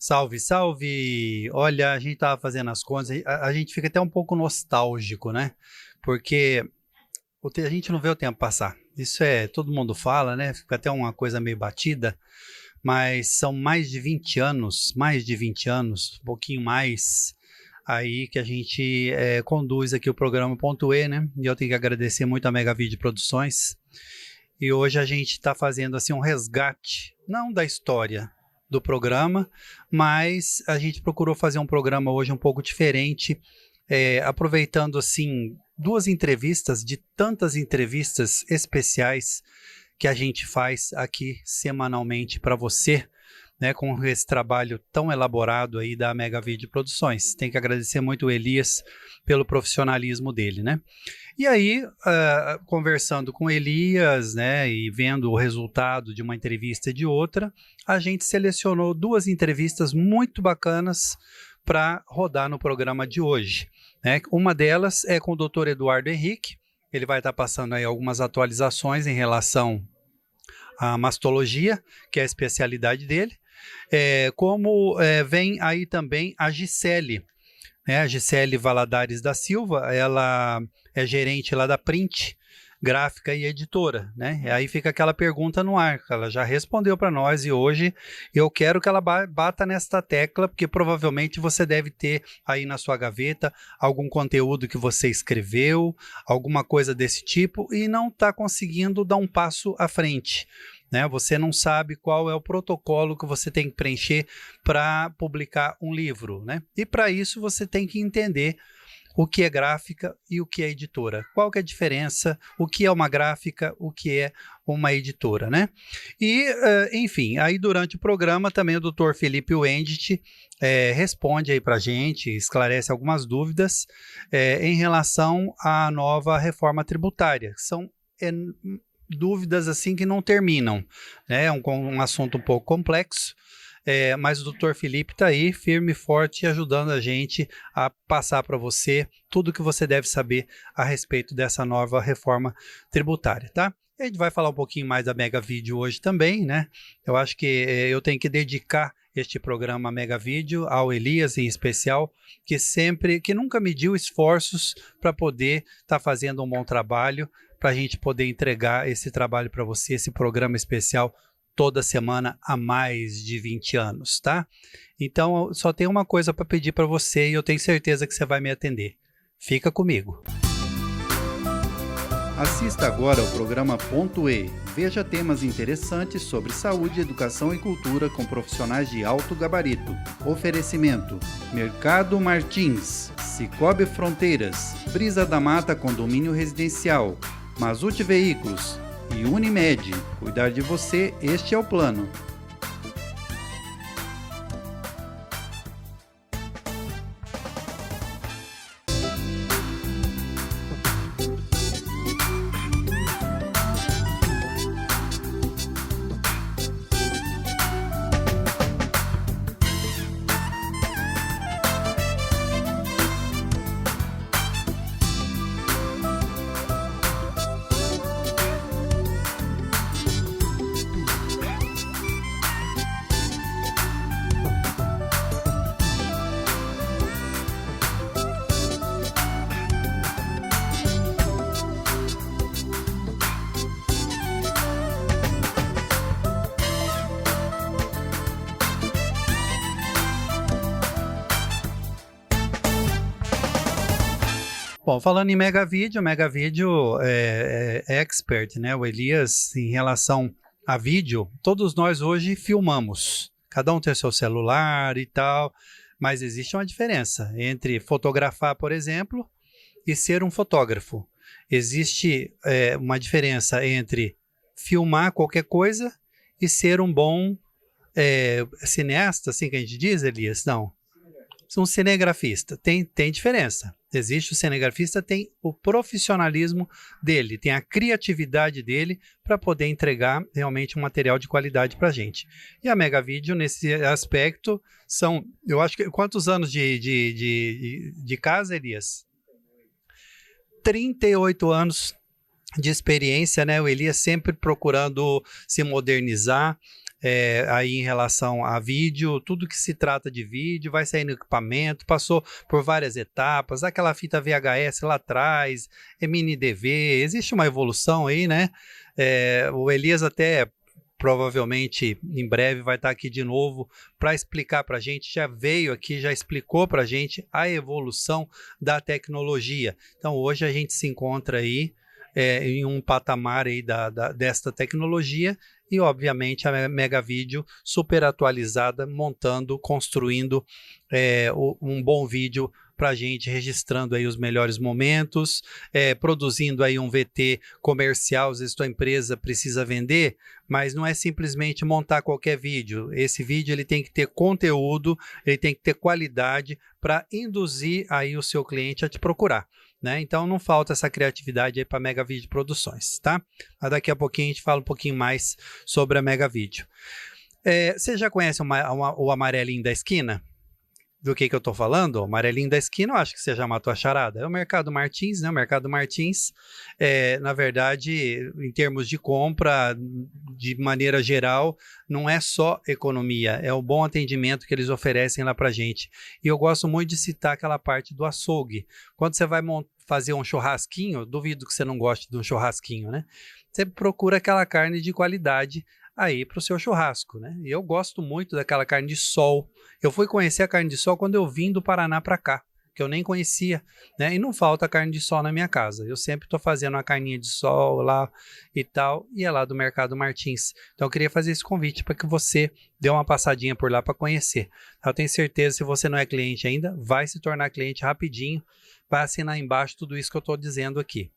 Salve, salve! Olha, a gente estava fazendo as contas, a gente fica até um pouco nostálgico, né? Porque a gente não vê o tempo passar. Isso todo mundo fala, né? Fica até uma coisa meio batida, mas são mais de 20 anos, um pouquinho mais, aí que a gente conduz aqui o programa Ponto E, né? E eu tenho que agradecer muito a Mega Vídeo Produções. E hoje a gente está fazendo assim um resgate, não da história do programa, mas a gente procurou fazer um programa hoje um pouco diferente, aproveitando assim duas entrevistas de tantas entrevistas especiais que a gente faz aqui semanalmente para você, né, com esse trabalho tão elaborado aí da Mega Vídeo Produções. Tem que agradecer muito o Elias pelo profissionalismo dele, né? E aí, conversando com Elias, né, e vendo o resultado de uma entrevista e de outra, a gente selecionou duas entrevistas muito bacanas para rodar no programa de hoje, né? Uma delas é com o Dr. Eduardo Henrique. Ele vai estar passando aí algumas atualizações em relação à mastologia, que é a especialidade dele. Vem aí também a Gisele, né? A Gisele Valadares da Silva, ela é gerente lá da Print, gráfica e editora, né? E aí fica aquela pergunta no ar, ela já respondeu para nós e hoje eu quero que ela bata nesta tecla, porque provavelmente você deve ter aí na sua gaveta algum conteúdo que você escreveu, alguma coisa desse tipo e não está conseguindo dar um passo à frente, né? Você não sabe qual é o protocolo que você tem que preencher para publicar um livro, né? E para isso você tem que entender o que é gráfica e o que é editora. Qual que é a diferença? O que é uma gráfica? O que é uma editora, né? E, enfim, aí durante o programa também o Dr. Felipe Wendt responde aí para a gente, esclarece algumas dúvidas em relação à nova reforma tributária. São dúvidas assim que não terminam, né? É um assunto um pouco complexo, mas o Dr. Felipe está aí, firme e forte, ajudando a gente a passar para você tudo o que você deve saber a respeito dessa nova reforma tributária, tá? A gente vai falar um pouquinho mais da Mega Vídeo hoje também, né? Eu acho que eu tenho que dedicar este programa Mega Vídeo ao Elias em especial, que nunca mediu esforços para poder estar fazendo um bom trabalho, para a gente poder entregar esse trabalho para você, esse programa especial toda semana há mais de 20 anos, tá? Então, só tem uma coisa para pedir para você e eu tenho certeza que você vai me atender. Fica comigo. Assista agora ao programa Ponto E. Veja temas interessantes sobre saúde, educação e cultura com profissionais de alto gabarito. Oferecimento: Mercado Martins, Cicobi Fronteiras, Brisa da Mata Condomínio Residencial, Mazute Veículos e Unimed. Cuidar de você, este é o plano. Bom, falando em Mega Vídeo, Mega Vídeo é expert, né? O Elias, em relação a vídeo, todos nós hoje filmamos. Cada um tem o seu celular e tal, mas existe uma diferença entre fotografar, por exemplo, e ser um fotógrafo. Existe uma diferença entre filmar qualquer coisa e ser um bom cineasta, assim que a gente diz, Elias? Não. Um cinegrafista. Tem diferença. Existe o cinegrafista, tem o profissionalismo dele, tem a criatividade dele para poder entregar realmente um material de qualidade para a gente. E a Mega Vídeo, nesse aspecto, são, eu acho que, quantos anos de casa, Elias? 38 anos de experiência, né? O Elias sempre procurando se modernizar, aí em relação a vídeo, tudo que se trata de vídeo, vai sair no equipamento, passou por várias etapas, aquela fita VHS lá atrás, mini DV, existe uma evolução aí, né? O Elias até provavelmente em breve vai estar aqui de novo para explicar para a gente, já veio aqui, já explicou para a gente a evolução da tecnologia. Então hoje a gente se encontra aí em um patamar aí desta tecnologia e obviamente a Mega Vídeo super atualizada, montando, construindo um bom vídeo para a gente, registrando aí os melhores momentos, produzindo aí um VT comercial. Às vezes tua empresa precisa vender, mas não é simplesmente montar qualquer vídeo. Esse vídeo ele tem que ter conteúdo, ele tem que ter qualidade para induzir aí o seu cliente a te procurar, né? Então não falta essa criatividade aí para Mega Vídeo Produções, tá? Mas daqui a pouquinho a gente fala um pouquinho mais sobre a Mega Vídeo. Você já conhece o amarelinho da esquina? Do que eu estou falando? O amarelinho da esquina, eu acho que você já matou a charada. É o Mercado Martins, né? O Mercado Martins, na verdade, em termos de compra, de maneira geral, não é só economia, é o bom atendimento que eles oferecem lá pra gente. E eu gosto muito de citar aquela parte do açougue. Quando você vai fazer um churrasquinho, duvido que você não goste de um churrasquinho, né? Você procura aquela carne de qualidade aí para o seu churrasco, né? E eu gosto muito daquela carne de sol. Eu fui conhecer a carne de sol quando eu vim do Paraná para cá, que eu nem conhecia, né? E não falta carne de sol na minha casa. Eu sempre estou fazendo uma carninha de sol lá e tal, e é lá do Mercado Martins. Então eu queria fazer esse convite para que você dê uma passadinha por lá para conhecer. Eu tenho certeza, se você não é cliente ainda, vai se tornar cliente rapidinho, vai assinar embaixo tudo isso que eu estou dizendo aqui.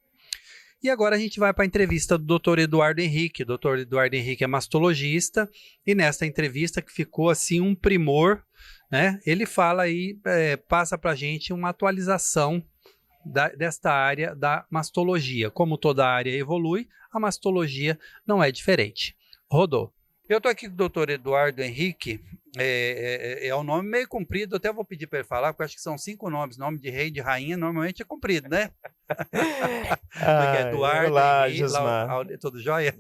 E agora a gente vai para a entrevista do Dr. Eduardo Henrique. O Dr. Eduardo Henrique é mastologista e nesta entrevista que ficou assim um primor, né? Ele fala aí, passa para a gente uma atualização desta área da mastologia. Como toda área evolui, a mastologia não é diferente. Rodou. Eu estou aqui com o Dr. Eduardo Henrique, é um nome meio comprido, até vou pedir para ele falar, porque acho que são 5 nomes, nome de rei, de rainha, normalmente é comprido, né? Eduardo olá, Henrique, tudo jóia?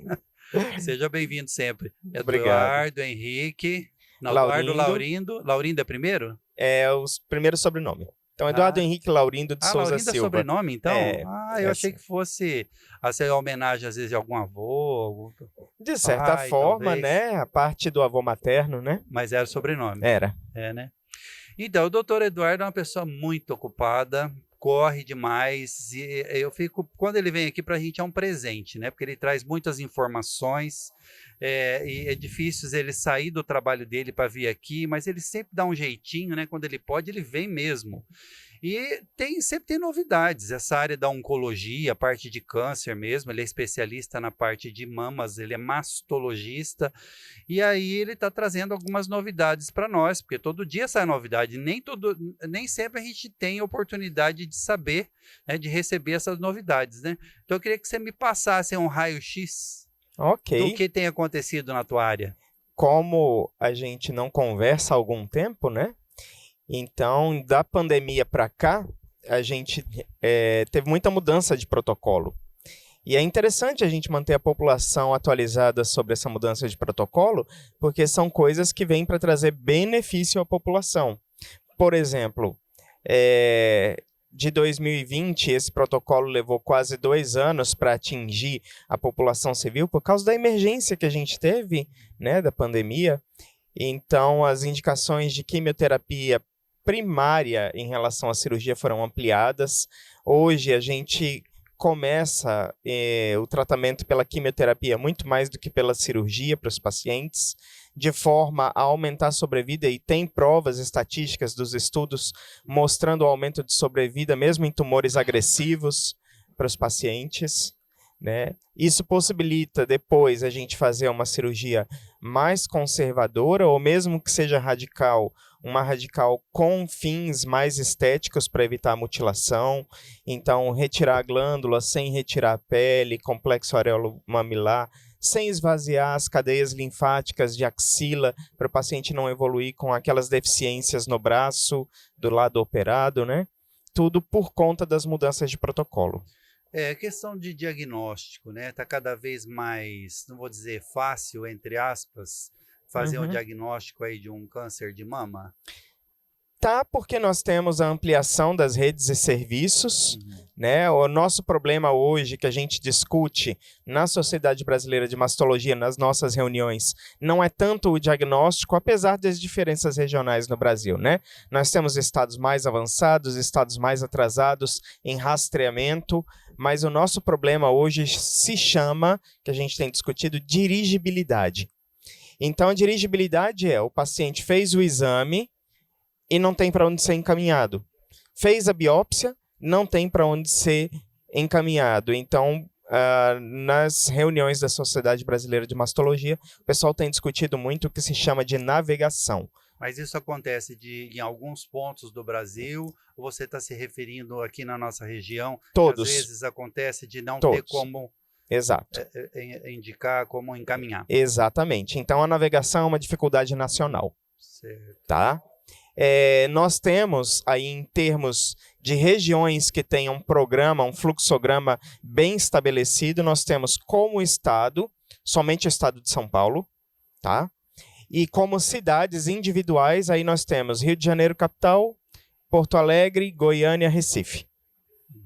Seja bem-vindo sempre. Eduardo Henrique, Laurindo é primeiro? É os primeiros sobrenomes. Então, Eduardo Henrique Laurindo de Souza Laurindo Silva. É sobrenome, então? Eu achei assim. que fosse a homenagem, às vezes, de algum avô. De certa forma, talvez, né? A parte do avô materno, né? Mas era sobrenome. Era. Né? Então, o doutor Eduardo é uma pessoa muito ocupada, corre demais, e eu fico, quando ele vem aqui para a gente é um presente, né? Porque ele traz muitas informações, e é difícil ele sair do trabalho dele para vir aqui, mas ele sempre dá um jeitinho, né? Quando ele pode, ele vem mesmo. E sempre tem novidades, essa área da oncologia, a parte de câncer mesmo, ele é especialista na parte de mamas, ele é mastologista, e aí ele está trazendo algumas novidades para nós, porque todo dia sai novidade, nem sempre a gente tem oportunidade de saber, né, de receber essas novidades, né? Então eu queria que você me passasse um raio-x do que tem acontecido na tua área. Como a gente não conversa há algum tempo, né? Então, da pandemia para cá, a gente teve muita mudança de protocolo. E é interessante a gente manter a população atualizada sobre essa mudança de protocolo, porque são coisas que vêm para trazer benefício à população. Por exemplo, de 2020, esse protocolo levou quase 2 anos para atingir a população civil, por causa da emergência que a gente teve, né, da pandemia. Então, as indicações de quimioterapia primária em relação à cirurgia foram ampliadas. Hoje a gente começa o tratamento pela quimioterapia muito mais do que pela cirurgia para os pacientes, de forma a aumentar a sobrevida, e tem provas estatísticas dos estudos mostrando o aumento de sobrevida mesmo em tumores agressivos para os pacientes, né? Isso possibilita depois a gente fazer uma cirurgia mais conservadora, ou mesmo que seja radical, uma radical com fins mais estéticos para evitar a mutilação. Então, retirar a glândula sem retirar a pele, complexo areolo-mamilar, sem esvaziar as cadeias linfáticas de axila, para o paciente não evoluir com aquelas deficiências no braço do lado operado, né? Tudo por conta das mudanças de protocolo. Questão de diagnóstico, né? Está cada vez mais, não vou dizer fácil, entre aspas, fazer um diagnóstico aí de um câncer de mama? Tá, porque nós temos a ampliação das redes e serviços, né? O nosso problema hoje que a gente discute na Sociedade Brasileira de Mastologia, nas nossas reuniões, não é tanto o diagnóstico, apesar das diferenças regionais no Brasil, né? Nós temos estados mais avançados, estados mais atrasados em rastreamento, mas o nosso problema hoje se chama, que a gente tem discutido, dirigibilidade. Então, a dirigibilidade é: o paciente fez o exame e não tem para onde ser encaminhado. Fez a biópsia, não tem para onde ser encaminhado. Então, nas reuniões da Sociedade Brasileira de Mastologia, o pessoal tem discutido muito o que se chama de navegação. Mas isso acontece em alguns pontos do Brasil, ou você está se referindo aqui na nossa região? Todos. Às vezes acontece de não Todos. ter como Exato. indicar, como encaminhar. Exatamente. Então, a navegação é uma dificuldade nacional. Certo. Tá? Nós temos aí, em termos de regiões que tenham um programa, um fluxograma bem estabelecido, nós temos como estado, somente o estado de São Paulo, tá? E como cidades individuais, aí nós temos Rio de Janeiro, capital, Porto Alegre, Goiânia, Recife,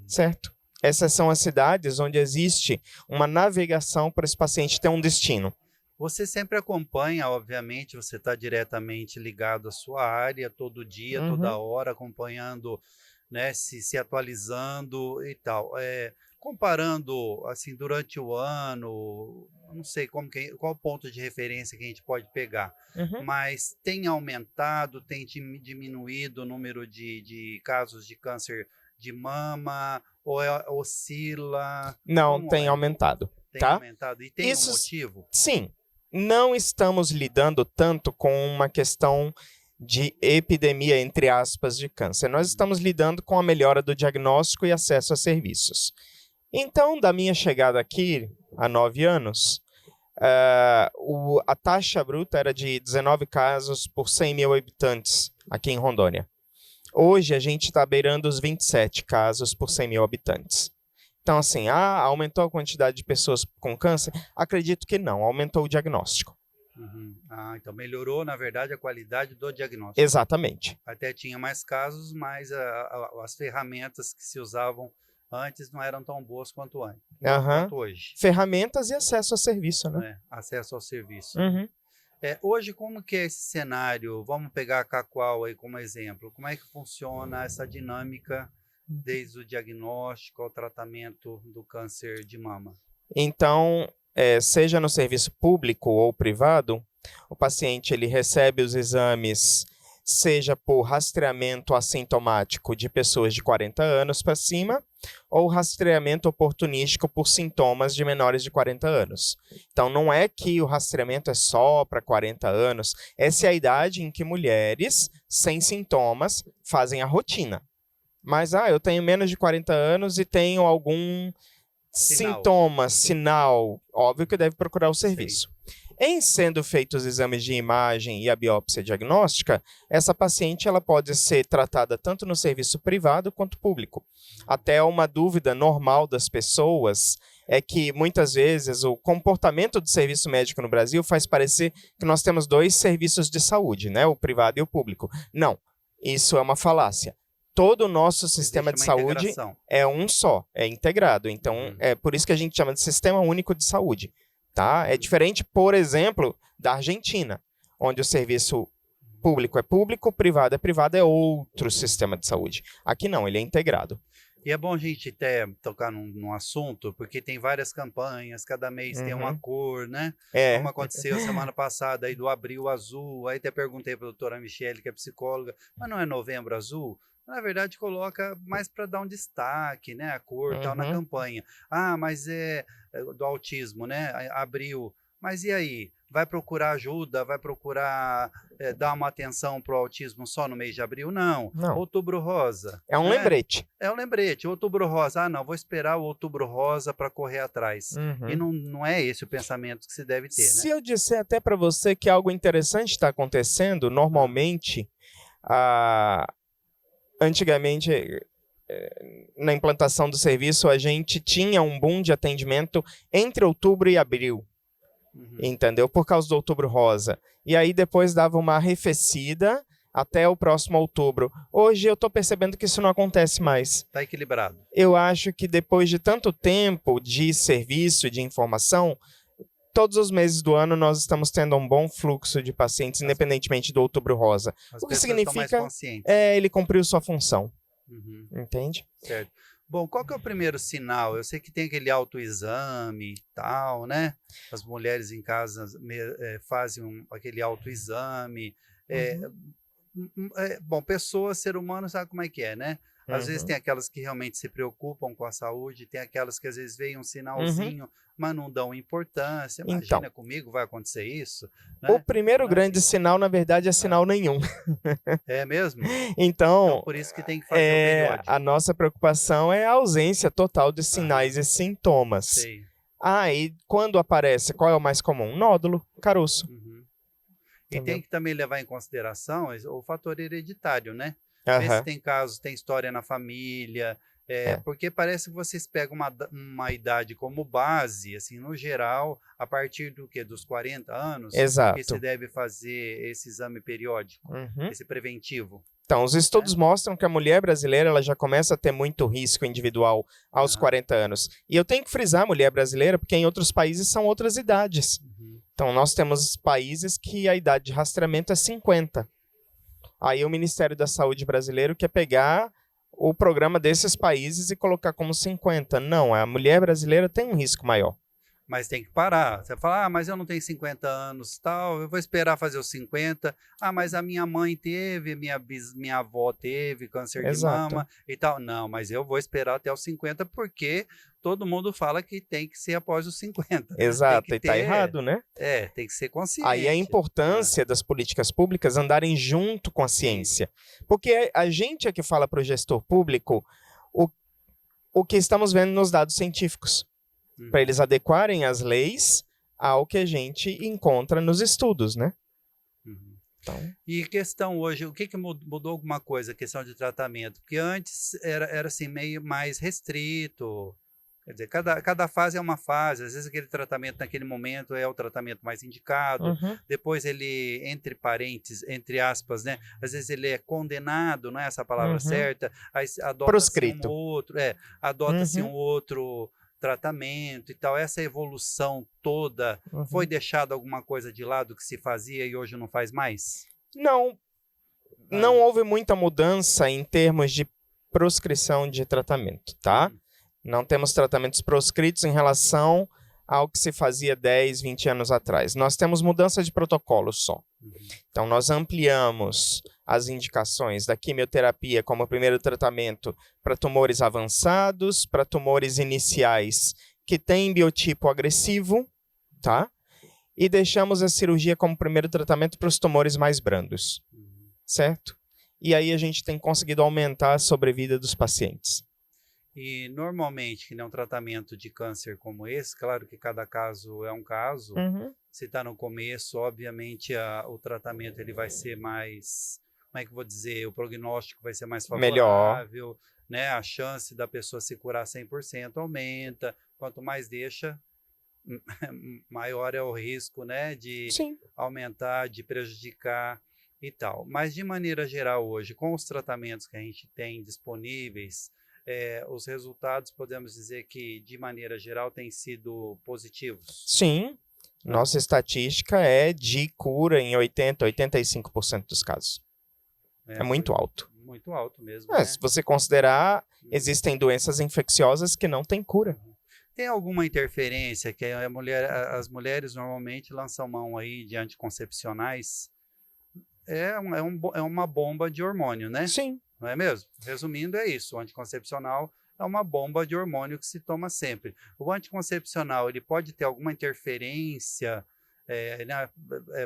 certo? Essas são as cidades onde existe uma navegação para esse paciente ter um destino. Você sempre acompanha, obviamente, você está diretamente ligado à sua área, todo dia, toda hora, acompanhando, né, se atualizando e tal. Comparando, assim, durante o ano, não sei qual ponto de referência que a gente pode pegar, mas tem aumentado, tem diminuído o número de casos de câncer de mama, ou oscila? Não, tem aumentado. Tem tá? aumentado. E tem um motivo? Sim. Não estamos lidando tanto com uma questão de epidemia, entre aspas, de câncer. Nós estamos lidando com a melhora do diagnóstico e acesso a serviços. Então, da minha chegada aqui, há 9 anos, a taxa bruta era de 19 casos por 100 mil habitantes aqui em Rondônia. Hoje, a gente está beirando os 27 casos por 100 mil habitantes. Então, assim, aumentou a quantidade de pessoas com câncer? Acredito que não, aumentou o diagnóstico. Então melhorou, na verdade, a qualidade do diagnóstico. Exatamente. Até tinha mais casos, mas as ferramentas que se usavam antes não eram tão boas quanto hoje. Ferramentas e acesso a serviço, né? Acesso ao serviço. Hoje, como que é esse cenário? Vamos pegar a Cacoal aí como exemplo. Como é que funciona essa dinâmica desde o diagnóstico ao tratamento do câncer de mama? Então, seja no serviço público ou privado, o paciente ele recebe os exames, seja por rastreamento assintomático de pessoas de 40 anos para cima, ou rastreamento oportunístico por sintomas de menores de 40 anos. Então, não é que o rastreamento é só para 40 anos, essa é a idade em que mulheres sem sintomas fazem a rotina. Mas, eu tenho menos de 40 anos e tenho algum sinal, óbvio que deve procurar o serviço. Em sendo feitos os exames de imagem e a biópsia diagnóstica, essa paciente ela pode ser tratada tanto no serviço privado quanto público. Até uma dúvida normal das pessoas é que, muitas vezes, o comportamento do serviço médico no Brasil faz parecer que nós temos 2 serviços de saúde, né? O privado e o público. Não, isso é uma falácia. Todo o nosso sistema de saúde é um só, é integrado. Então, é por isso que a gente chama de Sistema Único de Saúde. Tá? É diferente, por exemplo, da Argentina, onde o serviço público é público, privado é outro sistema de saúde. Aqui não, ele é integrado. E é bom a gente até tocar num assunto, porque tem várias campanhas, cada mês tem uma cor, né? Como aconteceu semana passada aí do Abril Azul, aí até perguntei para a doutora Michele, que é psicóloga, mas não é Novembro Azul? Na verdade, coloca mais para dar um destaque, né? A cor e tal na campanha. Mas é do autismo, né? Abril. Mas e aí? Vai procurar ajuda? Vai procurar dar uma atenção para o autismo só no mês de abril? Não. Outubro Rosa. É um lembrete. É um lembrete. Outubro Rosa. Não, vou esperar o Outubro Rosa para correr atrás. E não é esse o pensamento que se deve ter, né? Se eu disser até para você que algo interessante está acontecendo, normalmente, antigamente, na implantação do serviço, a gente tinha um boom de atendimento entre outubro e abril. entendeu? Por causa do Outubro Rosa. E aí depois dava uma arrefecida até o próximo outubro. Hoje eu estou percebendo que isso não acontece mais. Está equilibrado. Eu acho que depois de tanto tempo de serviço, de informação, todos os meses do ano nós estamos tendo um bom fluxo de pacientes, independentemente do Outubro Rosa. As o que pessoas significa estão mais conscientes. ele cumpriu sua função. Entende? Certo. Bom, qual que é o primeiro sinal? Eu sei que tem aquele autoexame e tal, né? As mulheres em casa fazem aquele autoexame. Bom, pessoa, ser humano, sabe como é que é, né? Às vezes tem aquelas que realmente se preocupam com a saúde, tem aquelas que às vezes veem um sinalzinho, mas não dão importância. Imagina, então, comigo vai acontecer isso, né? O primeiro grande sinal, na verdade, é sinal nenhum. É mesmo? Então, por isso que tem que fazer o periódico. A nossa preocupação é a ausência total de sinais e sintomas. Sei. E quando aparece, qual é o mais comum? Nódulo, caroço. E tem que também levar em consideração o fator hereditário, né? Ver se tem casos, tem história na família, porque parece que vocês pegam uma idade como base, assim, no geral, a partir do quê? Dos 40 anos? Exato. Que se deve fazer esse exame periódico, esse preventivo. Então, os estudos mostram que a mulher brasileira ela já começa a ter muito risco individual aos 40 anos. E eu tenho que frisar a mulher brasileira, porque em outros países são outras idades. Então, nós temos países que a idade de rastreamento é 50. Aí o Ministério da Saúde brasileiro quer pegar o programa desses países e colocar como 50. Não, a mulher brasileira tem um risco maior. Mas tem que parar. Você fala, mas eu não tenho 50 anos, tal, eu vou esperar fazer os 50. Mas a minha mãe teve, minha avó teve câncer de mama e tal. Não, mas eu vou esperar até os 50 porque todo mundo fala que tem que ser após os 50. Exato, e tá errado, né? Tem que ser consciente. Aí a importância das políticas públicas andarem junto com a ciência. Porque a gente é que fala para o gestor público o que estamos vendo nos dados científicos. Para eles adequarem as leis ao que a gente encontra nos estudos, né? Então... E questão hoje, o que mudou alguma coisa, a questão de tratamento? Porque antes era assim, meio mais restrito. Quer dizer, cada fase é uma fase. Às vezes aquele tratamento naquele momento é o tratamento mais indicado. Depois ele, entre parênteses, entre aspas, né? Às vezes ele é condenado, não é essa a palavra certa. Aí adota-se um outro, adota-se um outro tratamento e tal. Essa evolução toda, foi deixado alguma coisa de lado que se fazia e hoje não faz mais? Não houve muita mudança em termos de proscrição de tratamento, tá? Não temos tratamentos proscritos em relação ao que se fazia 10, 20 anos atrás. Nós temos mudança de protocolo só. Então, nós ampliamos as indicações da quimioterapia como primeiro tratamento para tumores avançados, para tumores iniciais que têm biotipo agressivo, tá? E deixamos a cirurgia como primeiro tratamento para os tumores mais brandos, certo? E aí a gente tem conseguido aumentar a sobrevida dos pacientes. E normalmente, que nem um tratamento de câncer como esse, claro que cada caso é um caso, se está no começo, obviamente o tratamento ele vai ser mais, como é que eu vou dizer, o prognóstico vai ser mais favorável, né? A chance da pessoa se curar 100% aumenta, quanto mais deixa, maior é o risco, né? De aumentar, de prejudicar e tal. Mas de maneira geral hoje, com os tratamentos que a gente tem disponíveis, os resultados, podemos dizer que, de maneira geral, têm sido positivos? Sim. Nossa estatística é de cura em 80%, 85% dos casos. É muito alto. Muito alto mesmo, né? Se você considerar, existem doenças infecciosas que não têm cura. Tem alguma interferência que as mulheres normalmente lançam mão aí de anticoncepcionais? É uma bomba de hormônio, né? Sim. Não é mesmo? Resumindo, é isso. O anticoncepcional é uma bomba de hormônio que se toma sempre. O anticoncepcional, ele pode ter alguma interferência,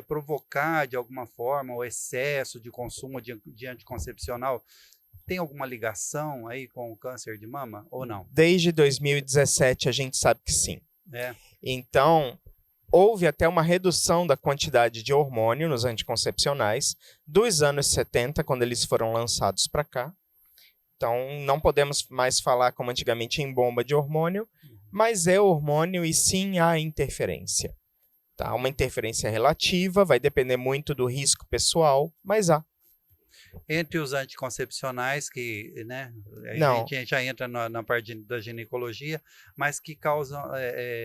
provocar de alguma forma o excesso de consumo de anticoncepcional? Tem alguma ligação aí com o câncer de mama ou não? Desde 2017 a gente sabe que sim. Então, houve até uma redução da quantidade de hormônio nos anticoncepcionais dos anos 70, quando eles foram lançados para cá. Então, não podemos mais falar como antigamente em bomba de hormônio, mas é hormônio e sim há interferência. Tá? Uma interferência relativa, vai depender muito do risco pessoal, mas há. Entre os anticoncepcionais, que, né, Não. a gente já entra na parte da ginecologia, mas que causam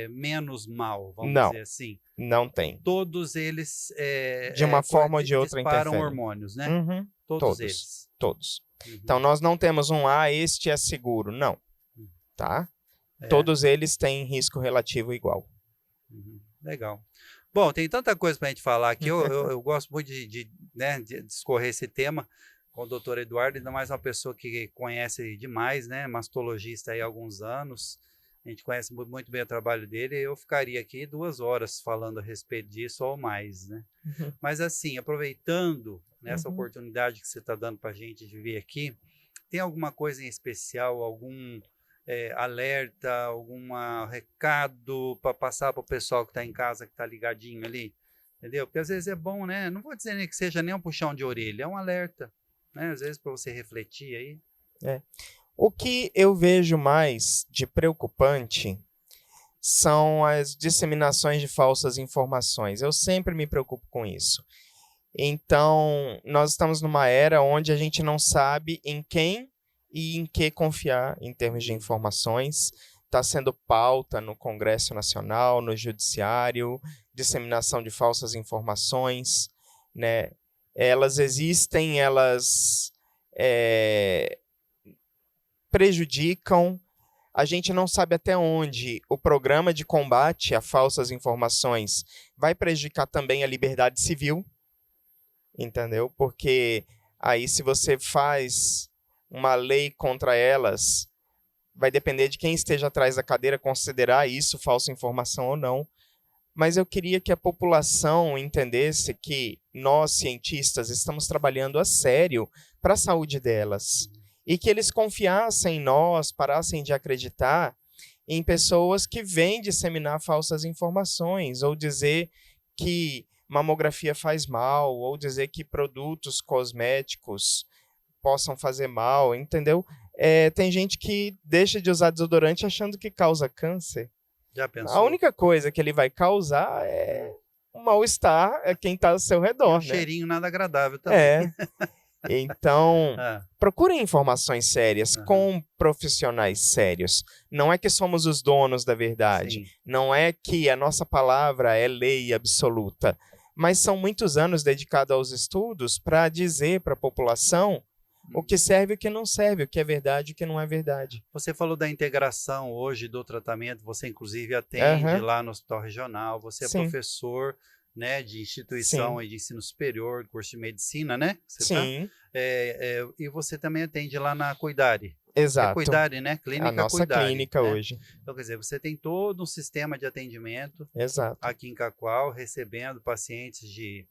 menos mal, vamos Não. dizer assim. Não tem. Todos eles De uma forma ou de outra disparam interferem. hormônios, né? Uhum. Todos eles. Todos. Uhum. Então, nós não temos este é seguro. Não. Tá? É. Todos eles têm risco relativo igual. Uhum. Legal. Bom, tem tanta coisa para a gente falar aqui. Eu gosto muito de discorrer esse tema com o doutor Eduardo, ainda mais uma pessoa que conhece demais, né? Mastologista aí há alguns anos. A gente conhece muito bem o trabalho dele. Eu ficaria aqui 2 horas falando a respeito disso ou mais, né? Uhum. Mas assim, aproveitando nessa oportunidade que você está dando para a gente de vir aqui, tem alguma coisa em especial, algum alerta, algum recado para passar para o pessoal que está em casa, que está ligadinho ali, entendeu? Porque às vezes é bom, né? Não vou dizer nem que seja nem um puxão de orelha, é um alerta, né? Às vezes para você refletir aí. O que eu vejo mais de preocupante são as disseminações de falsas informações. Eu sempre me preocupo com isso. Então, nós estamos numa era onde a gente não sabe em quem e em que confiar em termos de informações. Está sendo pauta no Congresso Nacional, no Judiciário, disseminação de falsas informações, né? Elas existem, elas prejudicam. A gente não sabe até onde o programa de combate a falsas informações vai prejudicar também a liberdade civil, entendeu? Porque aí, se você faz uma lei contra elas, vai depender de quem esteja atrás da cadeira considerar isso falsa informação ou não. Mas eu queria que a população entendesse que nós, cientistas, estamos trabalhando a sério para a saúde delas. E que eles confiassem em nós, parassem de acreditar em pessoas que vêm disseminar falsas informações, ou dizer que mamografia faz mal, ou dizer que produtos cosméticos possam fazer mal, entendeu? Tem gente que deixa de usar desodorante achando que causa câncer. Já pensou? A única coisa que ele vai causar é um mal-estar a quem está ao seu redor, né? Cheirinho nada agradável também. Então, procurem informações sérias com profissionais sérios. Não é que somos os donos da verdade. Sim. Não é que a nossa palavra é lei absoluta. Mas são muitos anos dedicados aos estudos para dizer para a população o que serve e o que não serve, o que é verdade e o que não é verdade. Você falou da integração hoje do tratamento, você inclusive atende lá no Hospital Regional, você é professor, né, de instituição e de ensino superior, curso de medicina, né? Sim. E você também atende lá na Cuidare. Exato. É Cuidare, né? Clínica a nossa Cuidare, clínica né? hoje. Então, quer dizer, você tem todo um sistema de atendimento aqui em Cacoal, recebendo pacientes de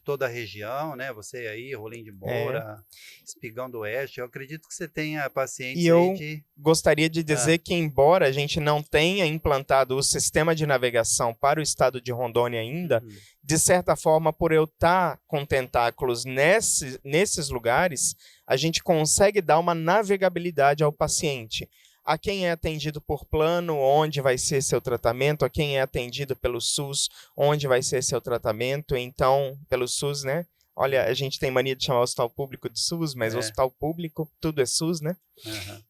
toda a região, né? Você aí, Rolim de Moura, Espigão do Oeste, eu acredito que você tenha pacientes e eu gostaria de dizer que, embora a gente não tenha implantado o sistema de navegação para o estado de Rondônia ainda, de certa forma, por eu estar com tentáculos nesses lugares, a gente consegue dar uma navegabilidade ao paciente. A quem é atendido por plano, onde vai ser seu tratamento, a quem é atendido pelo SUS, onde vai ser seu tratamento, então, pelo SUS, né? Olha, a gente tem mania de chamar o hospital público de SUS, mas o hospital público, tudo é SUS, né?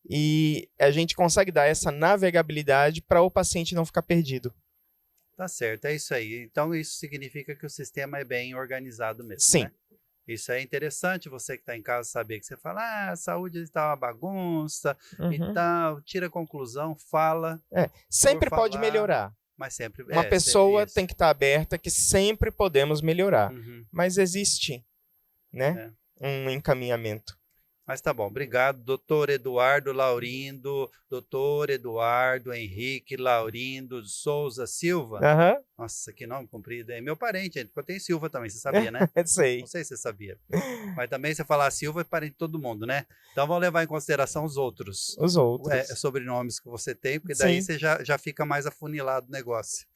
E a gente consegue dar essa navegabilidade para o paciente não ficar perdido. Tá certo, é isso aí. Então, isso significa que o sistema é bem organizado mesmo, Sim. né? Isso é interessante, você que está em casa saber que você fala, a saúde está uma bagunça e tal, tira a conclusão, fala. Sempre pode melhorar. Mas sempre. Uma pessoa tem que estar aberta que sempre podemos melhorar. Mas existe, né, um encaminhamento. Mas tá bom, obrigado, doutor Eduardo Laurindo, doutor Eduardo Henrique Laurindo Souza Silva. Nossa, que nome comprido, é meu parente, porque eu tenho Silva também, você sabia, né? Sei. Não sei se você sabia. Mas também você falar Silva é parente de todo mundo, né? Então vamos levar em consideração os outros. Os outros. Sobrenomes que você tem, porque daí você já fica mais afunilado o negócio.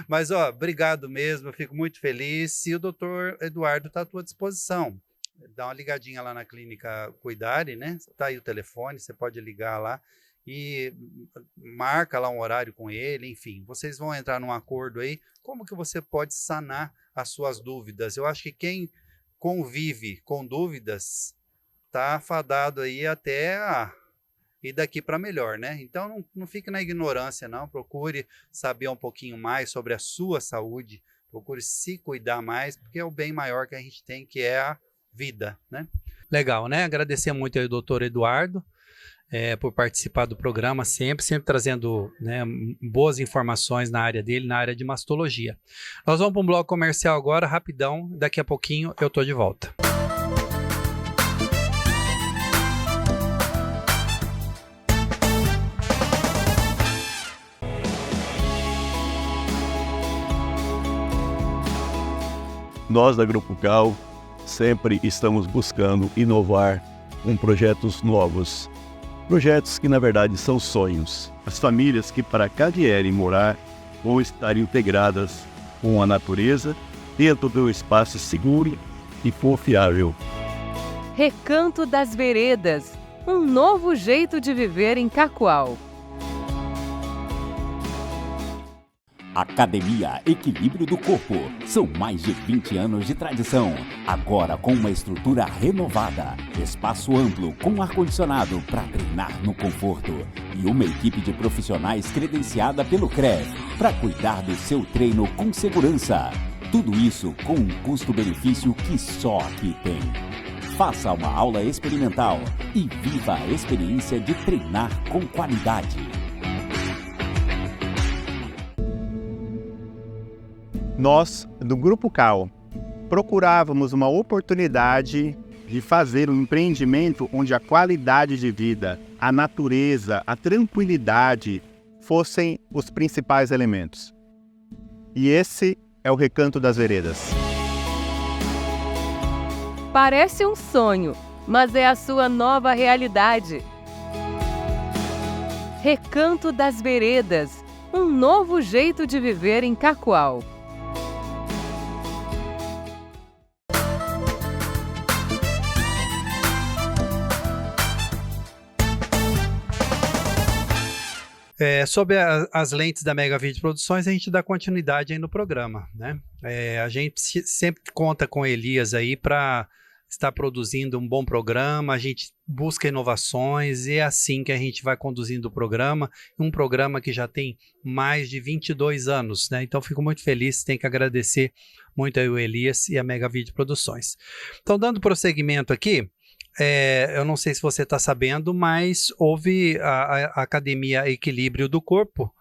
Mas, ó, obrigado mesmo, eu fico muito feliz. E o doutor Eduardo está à tua disposição. Dá uma ligadinha lá na clínica Cuidare, né? Tá aí o telefone, você pode ligar lá e marca lá um horário com ele, enfim, vocês vão entrar num acordo aí, como que você pode sanar as suas dúvidas. Eu acho que quem convive com dúvidas tá fadado aí até ir daqui para melhor, né? Então não fique na ignorância, não, procure saber um pouquinho mais sobre a sua saúde, procure se cuidar mais, porque é o bem maior que a gente tem, que é a vida, né? Legal, né? Agradecer muito ao doutor Eduardo por participar do programa, sempre trazendo, né, boas informações na área dele, na área de mastologia. Nós vamos para um bloco comercial agora, rapidão, daqui a pouquinho eu tô de volta. Nós da Grupo Cal sempre estamos buscando inovar com projetos novos. Projetos que na verdade são sonhos. As famílias que para cá vierem morar vão estar integradas com a natureza dentro de um espaço seguro e confiável. Recanto das Veredas, um novo jeito de viver em Cacoal. Academia Equilíbrio do Corpo. São mais de 20 anos de tradição. Agora com uma estrutura renovada. Espaço amplo com ar-condicionado para treinar no conforto. E uma equipe de profissionais credenciada pelo CREF para cuidar do seu treino com segurança. Tudo isso com um custo-benefício que só aqui tem. Faça uma aula experimental e viva a experiência de treinar com qualidade. Nós, do Grupo Cal, procurávamos uma oportunidade de fazer um empreendimento onde a qualidade de vida, a natureza, a tranquilidade fossem os principais elementos. E esse é o Recanto das Veredas. Parece um sonho, mas é a sua nova realidade. Recanto das Veredas, um novo jeito de viver em Cacoal. Sobre as lentes da Mega Vídeo Produções, a gente dá continuidade aí no programa, né? A gente sempre conta com Elias aí para estar produzindo um bom programa, a gente busca inovações e é assim que a gente vai conduzindo o programa, um programa que já tem mais de 22 anos, né? Então fico muito feliz, tenho que agradecer muito aí o Elias e a Mega Vídeo Produções. Então, dando prosseguimento aqui, eu não sei se você está sabendo, mas houve a Academia Equilíbrio do Corpo,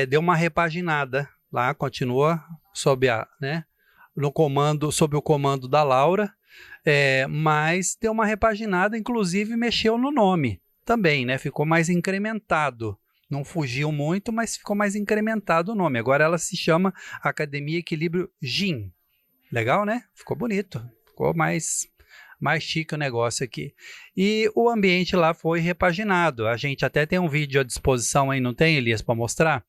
deu uma repaginada lá, continua sob o comando da Laura, mas deu uma repaginada, inclusive mexeu no nome também, né? Ficou mais incrementado. Não fugiu muito, mas ficou mais incrementado o nome. Agora ela se chama Academia Equilíbrio GYM. Legal, né? Ficou bonito. Ficou mais chique o negócio aqui. E o ambiente lá foi repaginado. A gente até tem um vídeo à disposição aí, não tem, Elias, para mostrar?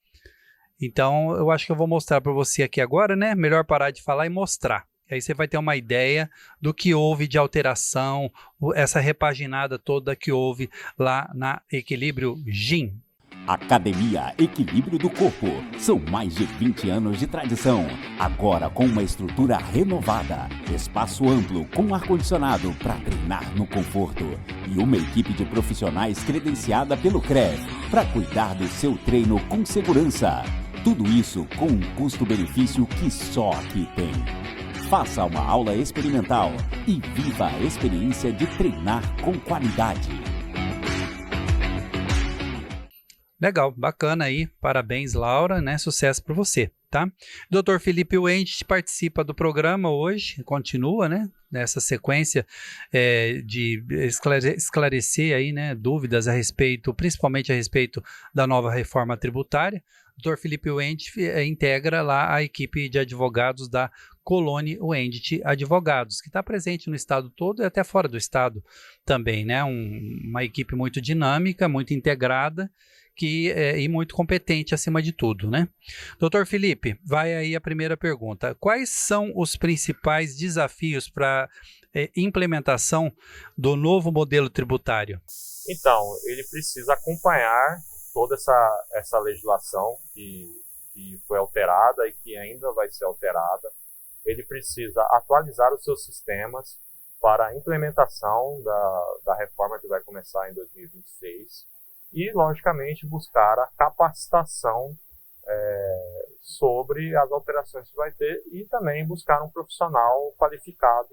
Então, eu acho que eu vou mostrar para você aqui agora, né? Melhor parar de falar e mostrar. Aí você vai ter uma ideia do que houve de alteração, essa repaginada toda que houve lá na Equilíbrio GYM. Academia Equilíbrio do Corpo. São mais de 20 anos de tradição. Agora com uma estrutura renovada. Espaço amplo com ar-condicionado para treinar no conforto. E uma equipe de profissionais credenciada pelo CREF para cuidar do seu treino com segurança. Tudo isso com um custo-benefício que só aqui tem. Faça uma aula experimental e viva a experiência de treinar com qualidade. Legal, bacana aí, parabéns Laura, né? Sucesso para você, tá? Dr. Felipe Wendt participa do programa hoje, continua, né? Nessa sequência de esclarecer aí, né? Dúvidas a respeito, principalmente a respeito da nova reforma tributária. Dr. Felipe Wendt integra lá a equipe de advogados da Coloni Wendt Advogados, que está presente no estado todo e até fora do estado também, né? Uma equipe muito dinâmica, muito integrada, e muito competente acima de tudo, né? Doutor Felipe, vai aí a primeira pergunta. Quais são os principais desafios para implementação do novo modelo tributário? Então, ele precisa acompanhar toda essa legislação que foi alterada e que ainda vai ser alterada. Ele precisa atualizar os seus sistemas para a implementação da reforma que vai começar em 2026 e, logicamente, buscar a capacitação sobre as alterações que vai ter e também buscar um profissional qualificado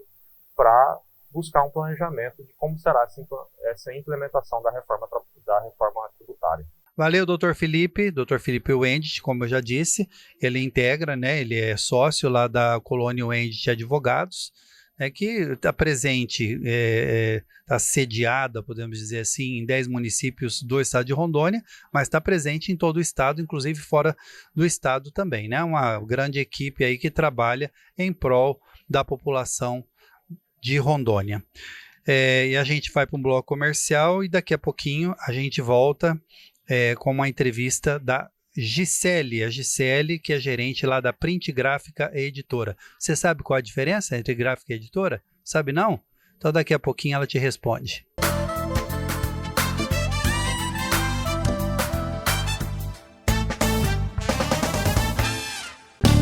para buscar um planejamento de como será essa implementação da reforma tributária. Valeu, doutor Felipe Wendt, como eu já disse, ele integra, né, ele é sócio lá da Colônia Wendt Advogados, que está presente, está sediada, podemos dizer assim, em 10 municípios do estado de Rondônia, mas está presente em todo o estado, inclusive fora do estado também, né? Uma grande equipe aí que trabalha em prol da população de Rondônia. E a gente vai para um bloco comercial e daqui a pouquinho a gente volta com uma entrevista da Gisele, a Gisele, que é gerente lá da Print Gráfica e Editora. Você sabe qual a diferença entre gráfica e editora? Sabe não? Então daqui a pouquinho ela te responde.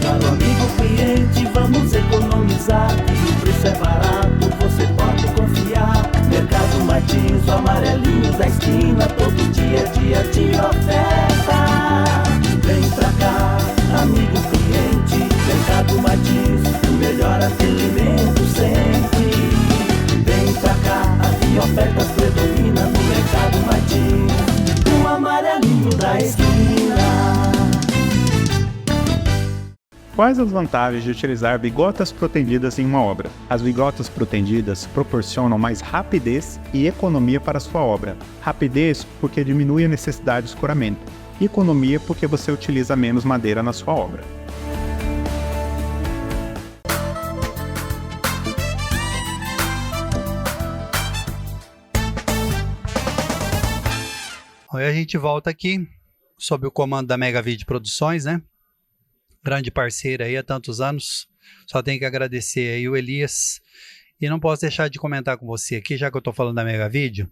Caro amigo cliente, vamos economizar, e o preço é barato, você pode confiar. Mercado Martins, o amarelinho da esquina, todo dia de oferta. Vem pra cá, amigo cliente, Mercado Martins, o melhor atendimento sempre. Vem pra cá, aqui ofertas predomina no Mercado Martins, o amarelinho da esquina. Quais as vantagens de utilizar bigotas protendidas em uma obra? As bigotas protendidas proporcionam mais rapidez e economia para a sua obra. Rapidez porque diminui a necessidade de escoramento. E economia porque você utiliza menos madeira na sua obra. Aí a gente volta aqui sob o comando da Mega Video Produções, né? Grande parceira aí há tantos anos, só tenho que agradecer aí o Elias, e não posso deixar de comentar com você aqui, já que eu estou falando da Mega Video,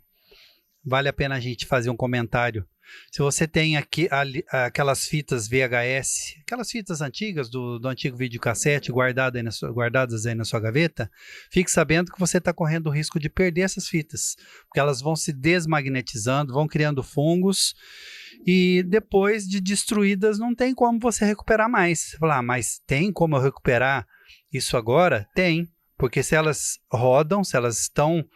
vale a pena a gente fazer um comentário. Se você tem aqui aquelas fitas VHS, aquelas fitas antigas do antigo videocassete guardadas aí na sua gaveta, fique sabendo que você está correndo o risco de perder essas fitas, porque elas vão se desmagnetizando, vão criando fungos, e depois de destruídas não tem como você recuperar mais. Você fala, mas tem como eu recuperar isso agora? Tem, porque se elas rodam, se elas estão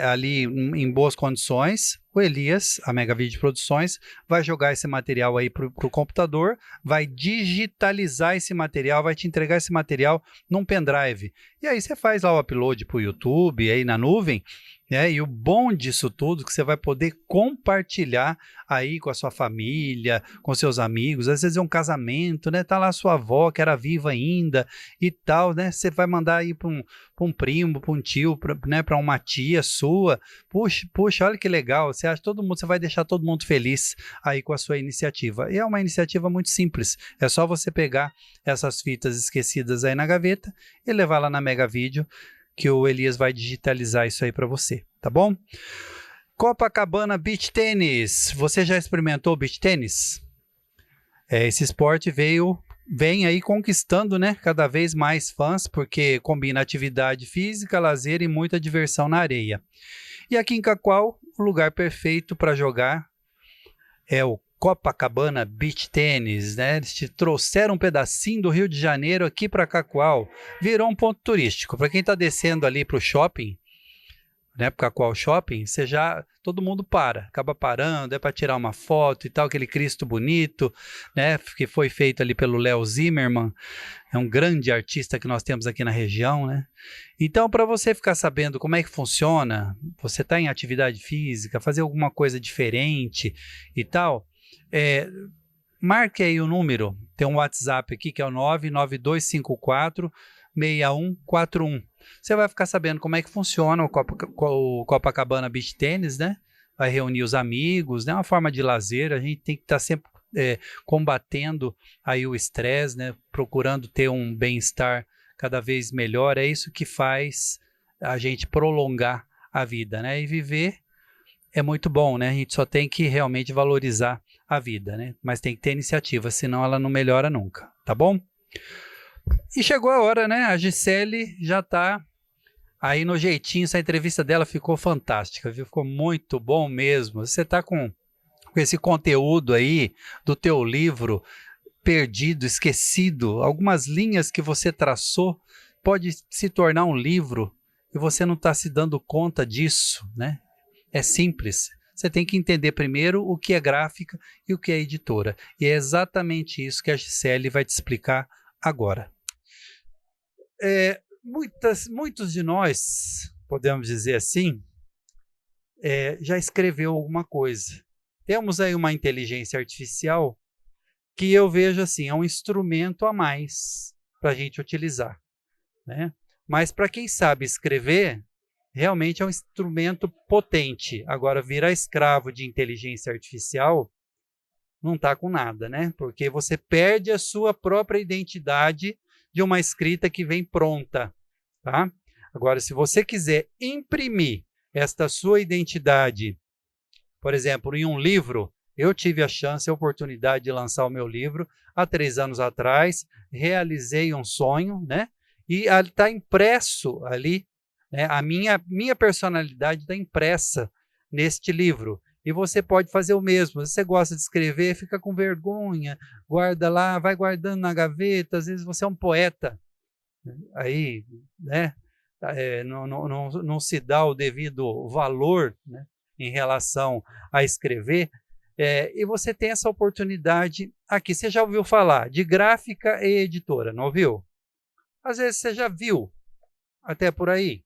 ali em boas condições, o Elias, a Mega Video Produções, vai jogar esse material aí para o computador, vai digitalizar esse material, vai te entregar esse material num pendrive. E aí você faz lá o upload para o YouTube, aí na nuvem, e o bom disso tudo é que você vai poder compartilhar aí com a sua família, com seus amigos, às vezes é um casamento, né? Tá lá a sua avó que era viva ainda e tal, né? Você vai mandar aí para um primo, para um tio, para uma tia sua. Puxa, olha que legal. Você acha você vai deixar todo mundo feliz aí com a sua iniciativa. E é uma iniciativa muito simples. É só você pegar essas fitas esquecidas aí na gaveta e levar lá na Mega Video, que o Elias vai digitalizar isso aí para você, tá bom? Copacabana Beach Tênis. Você já experimentou beach tênis? Esse esporte vem aí conquistando, né, cada vez mais fãs, porque combina atividade física, lazer e muita diversão na areia. E aqui em Cacoal, o lugar perfeito para jogar é o Copacabana Beach Tênis, né? Eles te trouxeram um pedacinho do Rio de Janeiro aqui para Cacoal, virou um ponto turístico. Para quem está descendo ali para o shopping, né, para o Cacoal Shopping, todo mundo acaba parando, para tirar uma foto e tal, aquele Cristo bonito, né, que foi feito ali pelo Léo Zimmermann, é um grande artista que nós temos aqui na região, né? Então, para você ficar sabendo como é que funciona, você está em atividade física, fazer alguma coisa diferente e tal, marque aí o número, tem um WhatsApp aqui que é o 99254 6141. Você vai ficar sabendo como é que funciona o Copacabana Beach Tênis, né? vai reunir os amigos, né? Uma forma de lazer. A gente tem que estar sempre combatendo aí o estresse, né? Procurando ter um bem-estar cada vez melhor. É isso que faz a gente prolongar a vida, né? E viver é muito bom, né? A gente só tem que realmente valorizar a vida, né? Mas tem que ter iniciativa, senão ela não melhora nunca, tá bom? E chegou a hora, né? A Gisele já tá aí no jeitinho. Essa entrevista dela ficou fantástica, viu? Ficou muito bom mesmo. Você tá com esse conteúdo aí do teu livro perdido, esquecido, algumas linhas que você traçou, pode se tornar um livro e você não está se dando conta disso, né? É simples. Você tem que entender primeiro o que é gráfica e o que é editora. E é exatamente isso que a Gisele vai te explicar agora. Muitos de nós, podemos dizer assim, já escreveu alguma coisa. Temos aí uma inteligência artificial que eu vejo assim, é um instrumento a mais para a gente utilizar, né? Mas para quem sabe escrever, realmente é um instrumento potente. Agora, virar escravo de inteligência artificial não está com nada, né? Porque você perde a sua própria identidade de uma escrita que vem pronta, tá? Agora, se você quiser imprimir esta sua identidade, por exemplo, em um livro, eu tive a chance, a oportunidade de lançar o meu livro há 3 anos atrás, realizei um sonho, né? E está impresso ali, né? A minha personalidade está impressa neste livro. E você pode fazer o mesmo. Se você gosta de escrever, fica com vergonha, guarda lá, vai guardando na gaveta. Às vezes você é um poeta, aí, né? Não se dá o devido valor, né, em relação a escrever. E você tem essa oportunidade aqui. Você já ouviu falar de gráfica e editora, não ouviu? Às vezes você já viu, até por aí.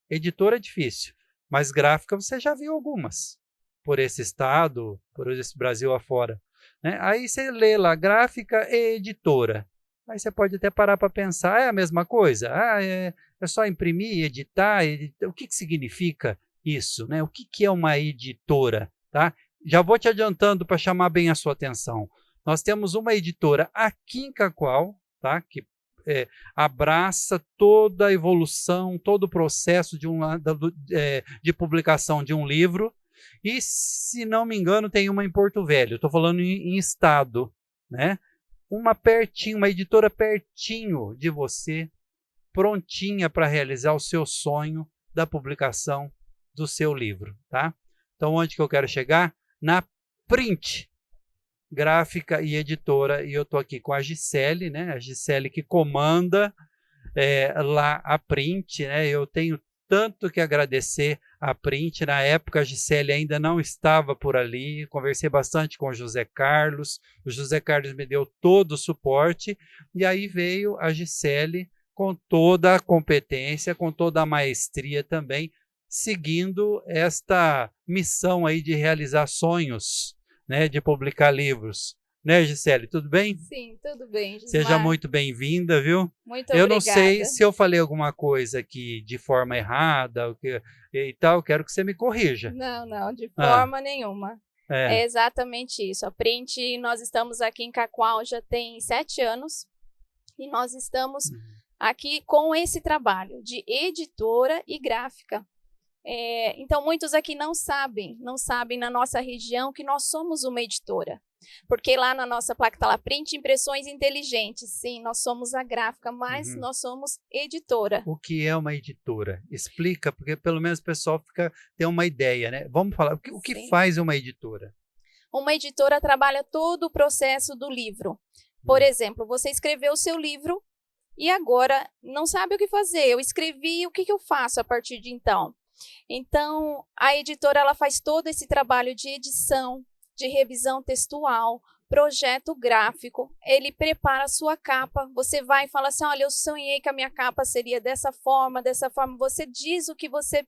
Editora é difícil, mas gráfica você já viu algumas, por esse estado, por esse Brasil afora, né? Aí você lê lá, gráfica e editora. Aí você pode até parar para pensar, é a mesma coisa? É só imprimir, editar? O que significa isso, né? O que é uma editora, tá? Já vou te adiantando para chamar bem a sua atenção. Nós temos uma editora aqui em Cacoal, tá? Que abraça toda a evolução, todo o processo de publicação de um livro. E, se não me engano, tem uma em Porto Velho. Estou falando em estado, né? Uma editora pertinho de você, prontinha para realizar o seu sonho da publicação do seu livro, tá? Então, onde que eu quero chegar? Na Print, gráfica e editora, e eu estou aqui com a Gisele, né? A Gisele que comanda lá a Print, né? Eu tenho tanto que agradecer a Print. Na época a Gisele ainda não estava por ali, conversei bastante com o José Carlos me deu todo o suporte, e aí veio a Gisele com toda a competência, com toda a maestria também, seguindo esta missão aí de realizar sonhos, né, de publicar livros. Né, Gisele, tudo bem? Sim, tudo bem, Gismar. Seja muito bem-vinda, viu? Muito obrigada. Eu não obrigada. sei se eu falei alguma coisa aqui de forma errada e tal, quero que você me corrija. Não, de forma nenhuma. É exatamente isso. A Print, nós estamos aqui em Cacoal já tem 7 anos e nós estamos aqui com esse trabalho de editora e gráfica. Então, muitos aqui não sabem na nossa região que nós somos uma editora. Porque lá na nossa placa está lá, Print Impressões Inteligentes. Sim, nós somos a gráfica, mas nós somos editora. O que é uma editora? Explica, porque pelo menos o pessoal tem uma ideia, né? Vamos falar, o que faz uma editora? Uma editora trabalha todo o processo do livro. Por exemplo, você escreveu o seu livro e agora não sabe o que fazer. Eu escrevi, o que eu faço a partir de então? Então, a editora ela faz todo esse trabalho de edição, de revisão textual, projeto gráfico, ele prepara a sua capa, você vai e fala assim, olha, eu sonhei que a minha capa seria dessa forma, você diz o que você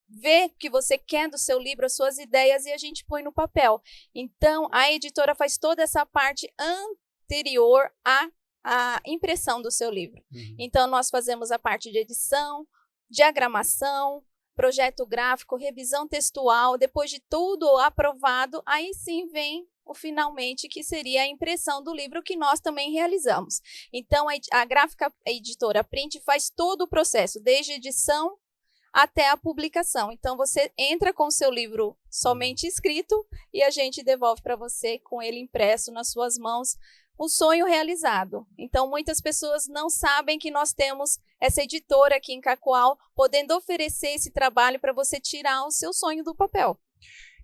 vê, que você quer do seu livro, as suas ideias, e a gente põe no papel. Então, a editora faz toda essa parte anterior à impressão do seu livro. Então, nós fazemos a parte de edição, diagramação, projeto gráfico, revisão textual, depois de tudo aprovado, aí sim vem o finalmente, que seria a impressão do livro, que nós também realizamos. Então, a gráfica a editora Print faz todo o processo, desde edição até a publicação. Então, você entra com o seu livro somente escrito e a gente devolve para você com ele impresso nas suas mãos, o sonho realizado. Então, muitas pessoas não sabem que nós temos essa editora aqui em Cacoal, podendo oferecer esse trabalho para você tirar o seu sonho do papel.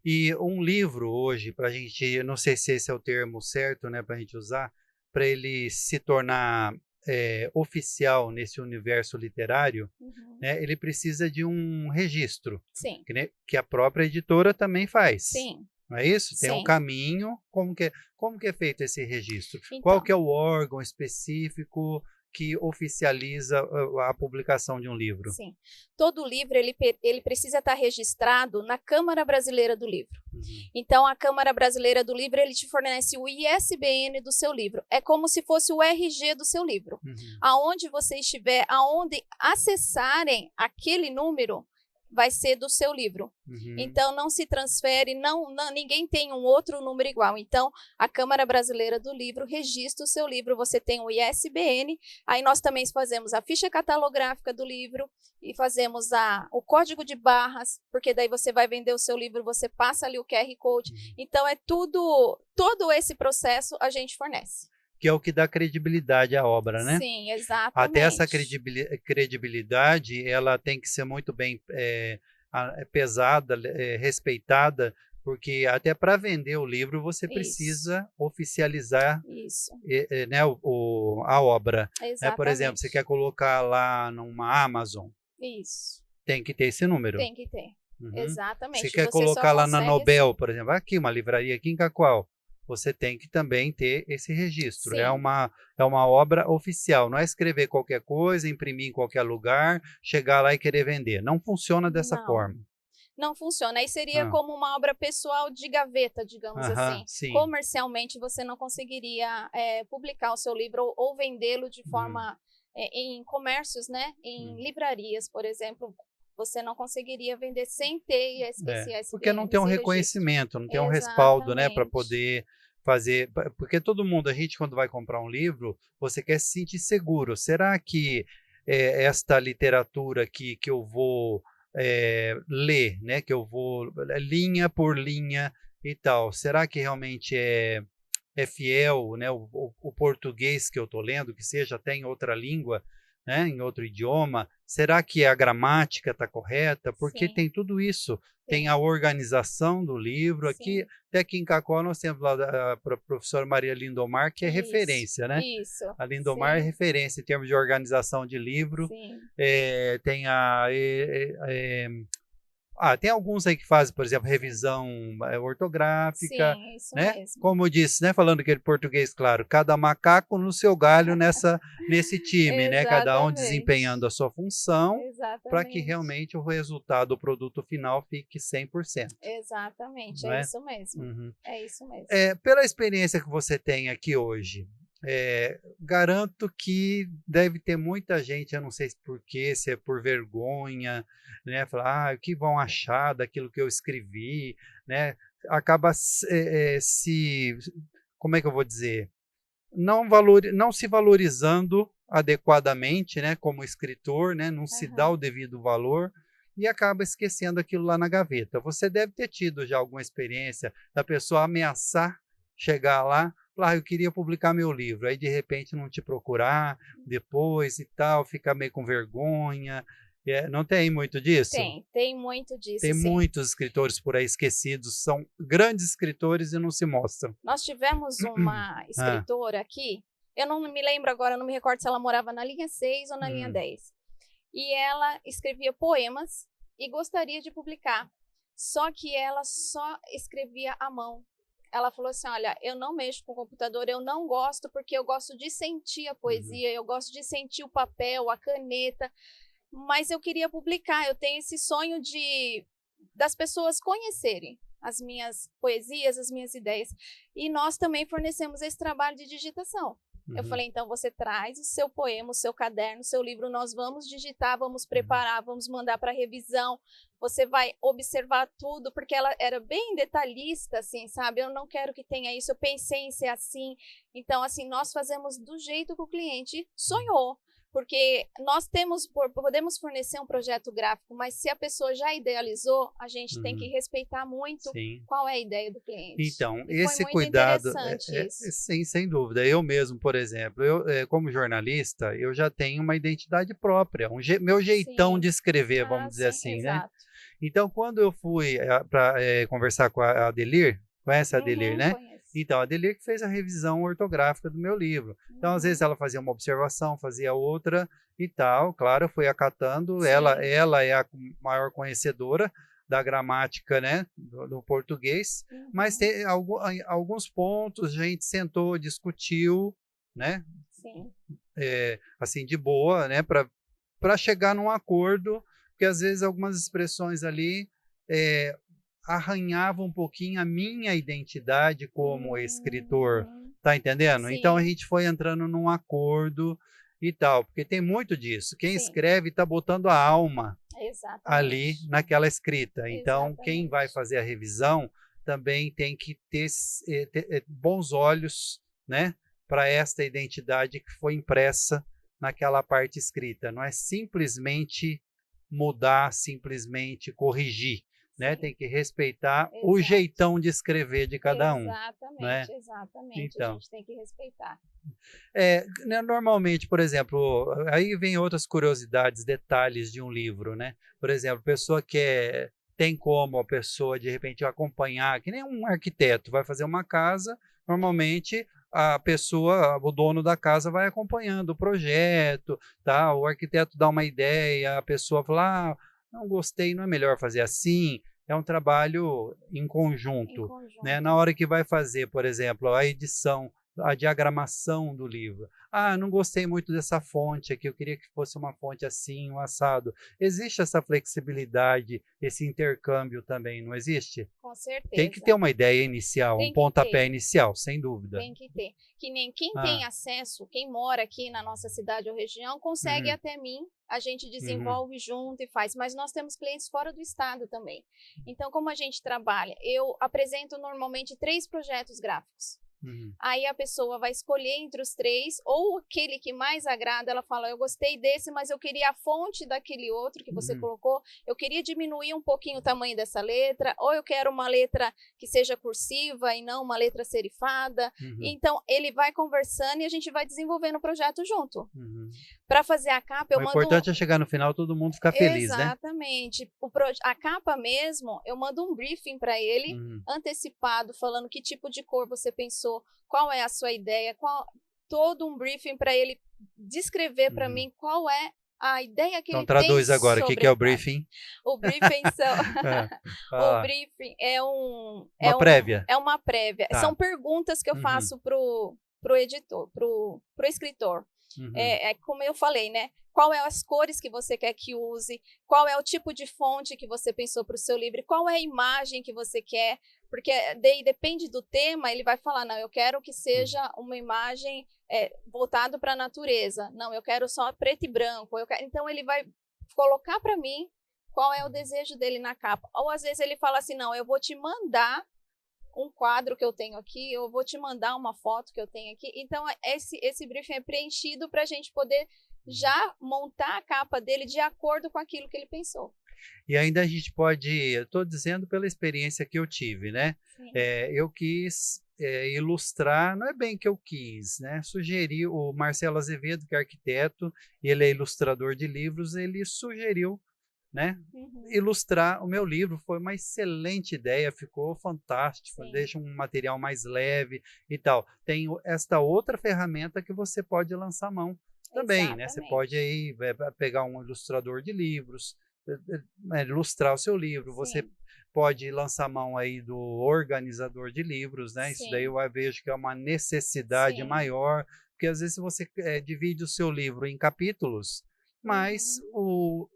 E um livro hoje, para a gente, eu não sei se esse é o termo certo, né, para a gente usar, para ele se tornar oficial nesse universo literário, né, ele precisa de um registro, Sim. Que a própria editora também faz. Sim. Não é isso? Tem Sim. um caminho. Como que é feito esse registro? Então, Qual que é o órgão específico que oficializa a publicação de um livro? Sim. Todo livro ele precisa estar registrado na Câmara Brasileira do Livro. Então, a Câmara Brasileira do Livro, ele te fornece o ISBN do seu livro. É como se fosse o RG do seu livro. Aonde você estiver, aonde acessarem aquele número, vai ser do seu livro. Então, não se transfere, ninguém tem um outro número igual. Então, a Câmara Brasileira do Livro registra o seu livro, você tem o ISBN, aí nós também fazemos a ficha catalográfica do livro e fazemos o código de barras, porque daí você vai vender o seu livro, você passa ali o QR Code. Então, todo esse processo a gente fornece. Que é o que dá credibilidade à obra, né? Sim, exatamente. Até essa credibilidade, ela tem que ser muito bem pesada, respeitada, porque até para vender o livro você precisa oficializar né, a obra. Exatamente. Por exemplo, você quer colocar lá numa Amazon, tem que ter esse número. Tem que ter, exatamente. Você quer colocar lá na Nobel, por exemplo, aqui, uma livraria aqui em Cacoal, você tem que também ter esse registro. Sim. É uma obra oficial. Não é escrever qualquer coisa, imprimir em qualquer lugar, chegar lá e querer vender. Não funciona dessa forma. Não funciona. Aí seria como uma obra pessoal de gaveta, digamos assim. Sim. Comercialmente, você não conseguiria publicar o seu livro ou vendê-lo de forma em comércios, né? Em livrarias, por exemplo. Você não conseguiria vender sem ter esse porque não tem um reconhecimento, não tem um respaldo, né, para poder fazer. Porque todo mundo, a gente quando vai comprar um livro, você quer se sentir seguro. Será que esta literatura aqui que eu vou ler, né, que eu vou linha por linha e tal, será que realmente é fiel, né, o português que eu estou lendo, que seja até em outra língua, né, em outro idioma, será que a gramática está correta? Porque tem tudo isso, tem a organização do livro, até aqui em Cacoal nós temos lá a professora Maria Lindomar, que é referência, né? A Lindomar é referência em termos de organização de livro, tem tem alguns aí que fazem, por exemplo, revisão ortográfica, né? Mesmo. Como eu disse, né? Falando aquele português, claro, cada macaco no seu galho nesse time, né? Cada um desempenhando a sua função para que realmente o resultado, o produto final fique 100%. Exatamente, é isso mesmo. É isso mesmo. Pela experiência que você tem aqui hoje, garanto que deve ter muita gente, eu não sei por quê, se é por vergonha, né, falar, o que vão achar daquilo que eu escrevi, né, acaba como é que eu vou dizer, não se valorizando adequadamente, né, como escritor, né, não se dá o devido valor e acaba esquecendo aquilo lá na gaveta. Você deve ter tido já alguma experiência da pessoa ameaçar chegar lá, eu queria publicar meu livro, aí de repente não te procurar depois e tal, ficar meio com vergonha. Não tem muito disso? Tem muito disso. Tem muitos escritores por aí esquecidos, são grandes escritores e não se mostram. Nós tivemos uma escritora aqui, eu não me lembro agora, não me recordo se ela morava na linha 6 ou na linha 10. E ela escrevia poemas e gostaria de publicar, só que ela só escrevia à mão. Ela falou assim, olha, eu não mexo com o computador, eu não gosto porque eu gosto de sentir a poesia, eu gosto de sentir o papel, a caneta, mas eu queria publicar, eu tenho esse sonho das pessoas conhecerem as minhas poesias, as minhas ideias. E nós também fornecemos esse trabalho de digitação. Eu falei, então você traz o seu poema, o seu caderno, o seu livro, nós vamos digitar, vamos preparar, vamos mandar para revisão, você vai observar tudo, porque ela era bem detalhista, assim, sabe? Eu não quero que tenha isso, eu pensei em ser assim. Então, assim, nós fazemos do jeito que o cliente sonhou. Porque nós podemos fornecer um projeto gráfico, mas se a pessoa já idealizou, a gente tem que respeitar muito qual é a ideia do cliente. Então, e esse foi muito cuidado, interessante isso. sim, sem dúvida. Eu mesmo, por exemplo, como jornalista, eu já tenho uma identidade própria, meu jeitão de escrever, vamos dizer assim, né? Exato. Então, quando eu fui para conversar com a Adelir, conhece a Adelir, né? Conheço. Então, a Adelir que fez a revisão ortográfica do meu livro. Então, às vezes ela fazia uma observação, fazia outra e tal. Claro, eu fui acatando. Ela é a maior conhecedora da gramática, né, do português. Mas tem alguns pontos, a gente sentou, discutiu, né? Sim. Assim, de boa, né? Para chegar num acordo, porque às vezes algumas expressões ali arranhava um pouquinho a minha identidade como escritor, tá entendendo? Sim. Então a gente foi entrando num acordo e tal, porque tem muito disso. Quem escreve está botando a alma ali naquela escrita. Então quem vai fazer a revisão também tem que ter bons olhos, né, para esta identidade que foi impressa naquela parte escrita. Não é simplesmente mudar, simplesmente corrigir. Né? Tem que respeitar o jeitão de escrever de cada um. Exatamente, né? exatamente. Então, a gente tem que respeitar. Né, normalmente, por exemplo, aí vem outras curiosidades, detalhes de um livro, né? Por exemplo, pessoa que tem como a pessoa, de repente, acompanhar, que nem um arquiteto vai fazer uma casa, normalmente a pessoa, o dono da casa vai acompanhando o projeto, tá? O arquiteto dá uma ideia, a pessoa fala, não gostei, não é melhor fazer assim? É um trabalho em conjunto, né? Na hora que vai fazer, por exemplo, a edição, a diagramação do livro. Não gostei muito dessa fonte aqui, eu queria que fosse uma fonte assim, um assado. Existe essa flexibilidade, esse intercâmbio também, não existe? Com certeza. Tem que ter uma ideia inicial, um pontapé inicial, sem dúvida. Tem que ter. Que nem quem tem acesso, quem mora aqui na nossa cidade ou região, consegue até mim, a gente desenvolve junto e faz. Mas nós temos clientes fora do estado também. Então, como a gente trabalha? Eu apresento normalmente 3 projetos gráficos. Aí a pessoa vai escolher entre os 3, ou aquele que mais agrada, ela fala, eu gostei desse, mas eu queria a fonte daquele outro que você colocou, eu queria diminuir um pouquinho o tamanho dessa letra, ou eu quero uma letra que seja cursiva e não uma letra serifada. Então, ele vai conversando e a gente vai desenvolvendo o projeto junto. Para fazer a capa, eu mando... O importante é chegar no final, todo mundo ficar feliz, né? Exatamente. A capa mesmo, eu mando um briefing para ele, antecipado, falando que tipo de cor você pensou, qual é a sua ideia, todo um briefing para ele descrever para mim qual é a ideia que ele tem. Então traduz agora, o que é o briefing? O briefing o briefing é uma prévia. É uma prévia. São perguntas que eu faço pro editor, pro escritor. Como eu falei, né? Qual é as cores que você quer que use? Qual é o tipo de fonte que você pensou para o seu livro? Qual é a imagem que você quer? Porque depende do tema, ele vai falar, não, eu quero que seja uma imagem voltada para a natureza. Não, eu quero só preto e branco. Então, ele vai colocar para mim qual é o desejo dele na capa. Ou, às vezes, ele fala assim, não, eu vou te mandar um quadro que eu tenho aqui, eu vou te mandar uma foto que eu tenho aqui. Então, esse briefing é preenchido para a gente poder já montar a capa dele de acordo com aquilo que ele pensou. E ainda a gente pode, eu estou dizendo pela experiência que eu tive, né? Eu quis ilustrar, não é bem que eu quis, né? Sugeri, o Marcelo Azevedo, que é arquiteto, ele é ilustrador de livros, ele sugeriu, né? Ilustrar o meu livro. Foi uma excelente ideia, ficou fantástico, deixa um material mais leve e tal. Tem esta outra ferramenta que você pode lançar mão também, né? Você pode aí pegar um ilustrador de livros, ilustrar o seu livro. Você pode lançar mão aí do organizador de livros, né? Isso daí eu vejo que é uma necessidade maior, porque às vezes você divide o seu livro em capítulos, mas o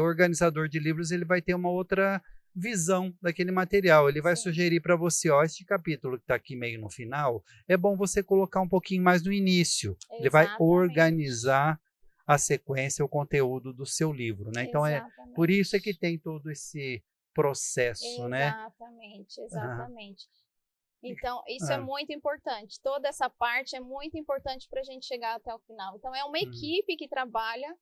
organizador de livros ele vai ter uma outra visão daquele material. Ele vai Sim. sugerir para você, ó, este capítulo que está aqui meio no final, é bom você colocar um pouquinho mais no início. Ele vai Exatamente. organizar a sequência, o conteúdo do seu livro, né? Então por isso é que tem todo esse processo, né? Exatamente. Então, isso é muito importante. Toda essa parte é muito importante para a gente chegar até o final. Então, é uma equipe que trabalha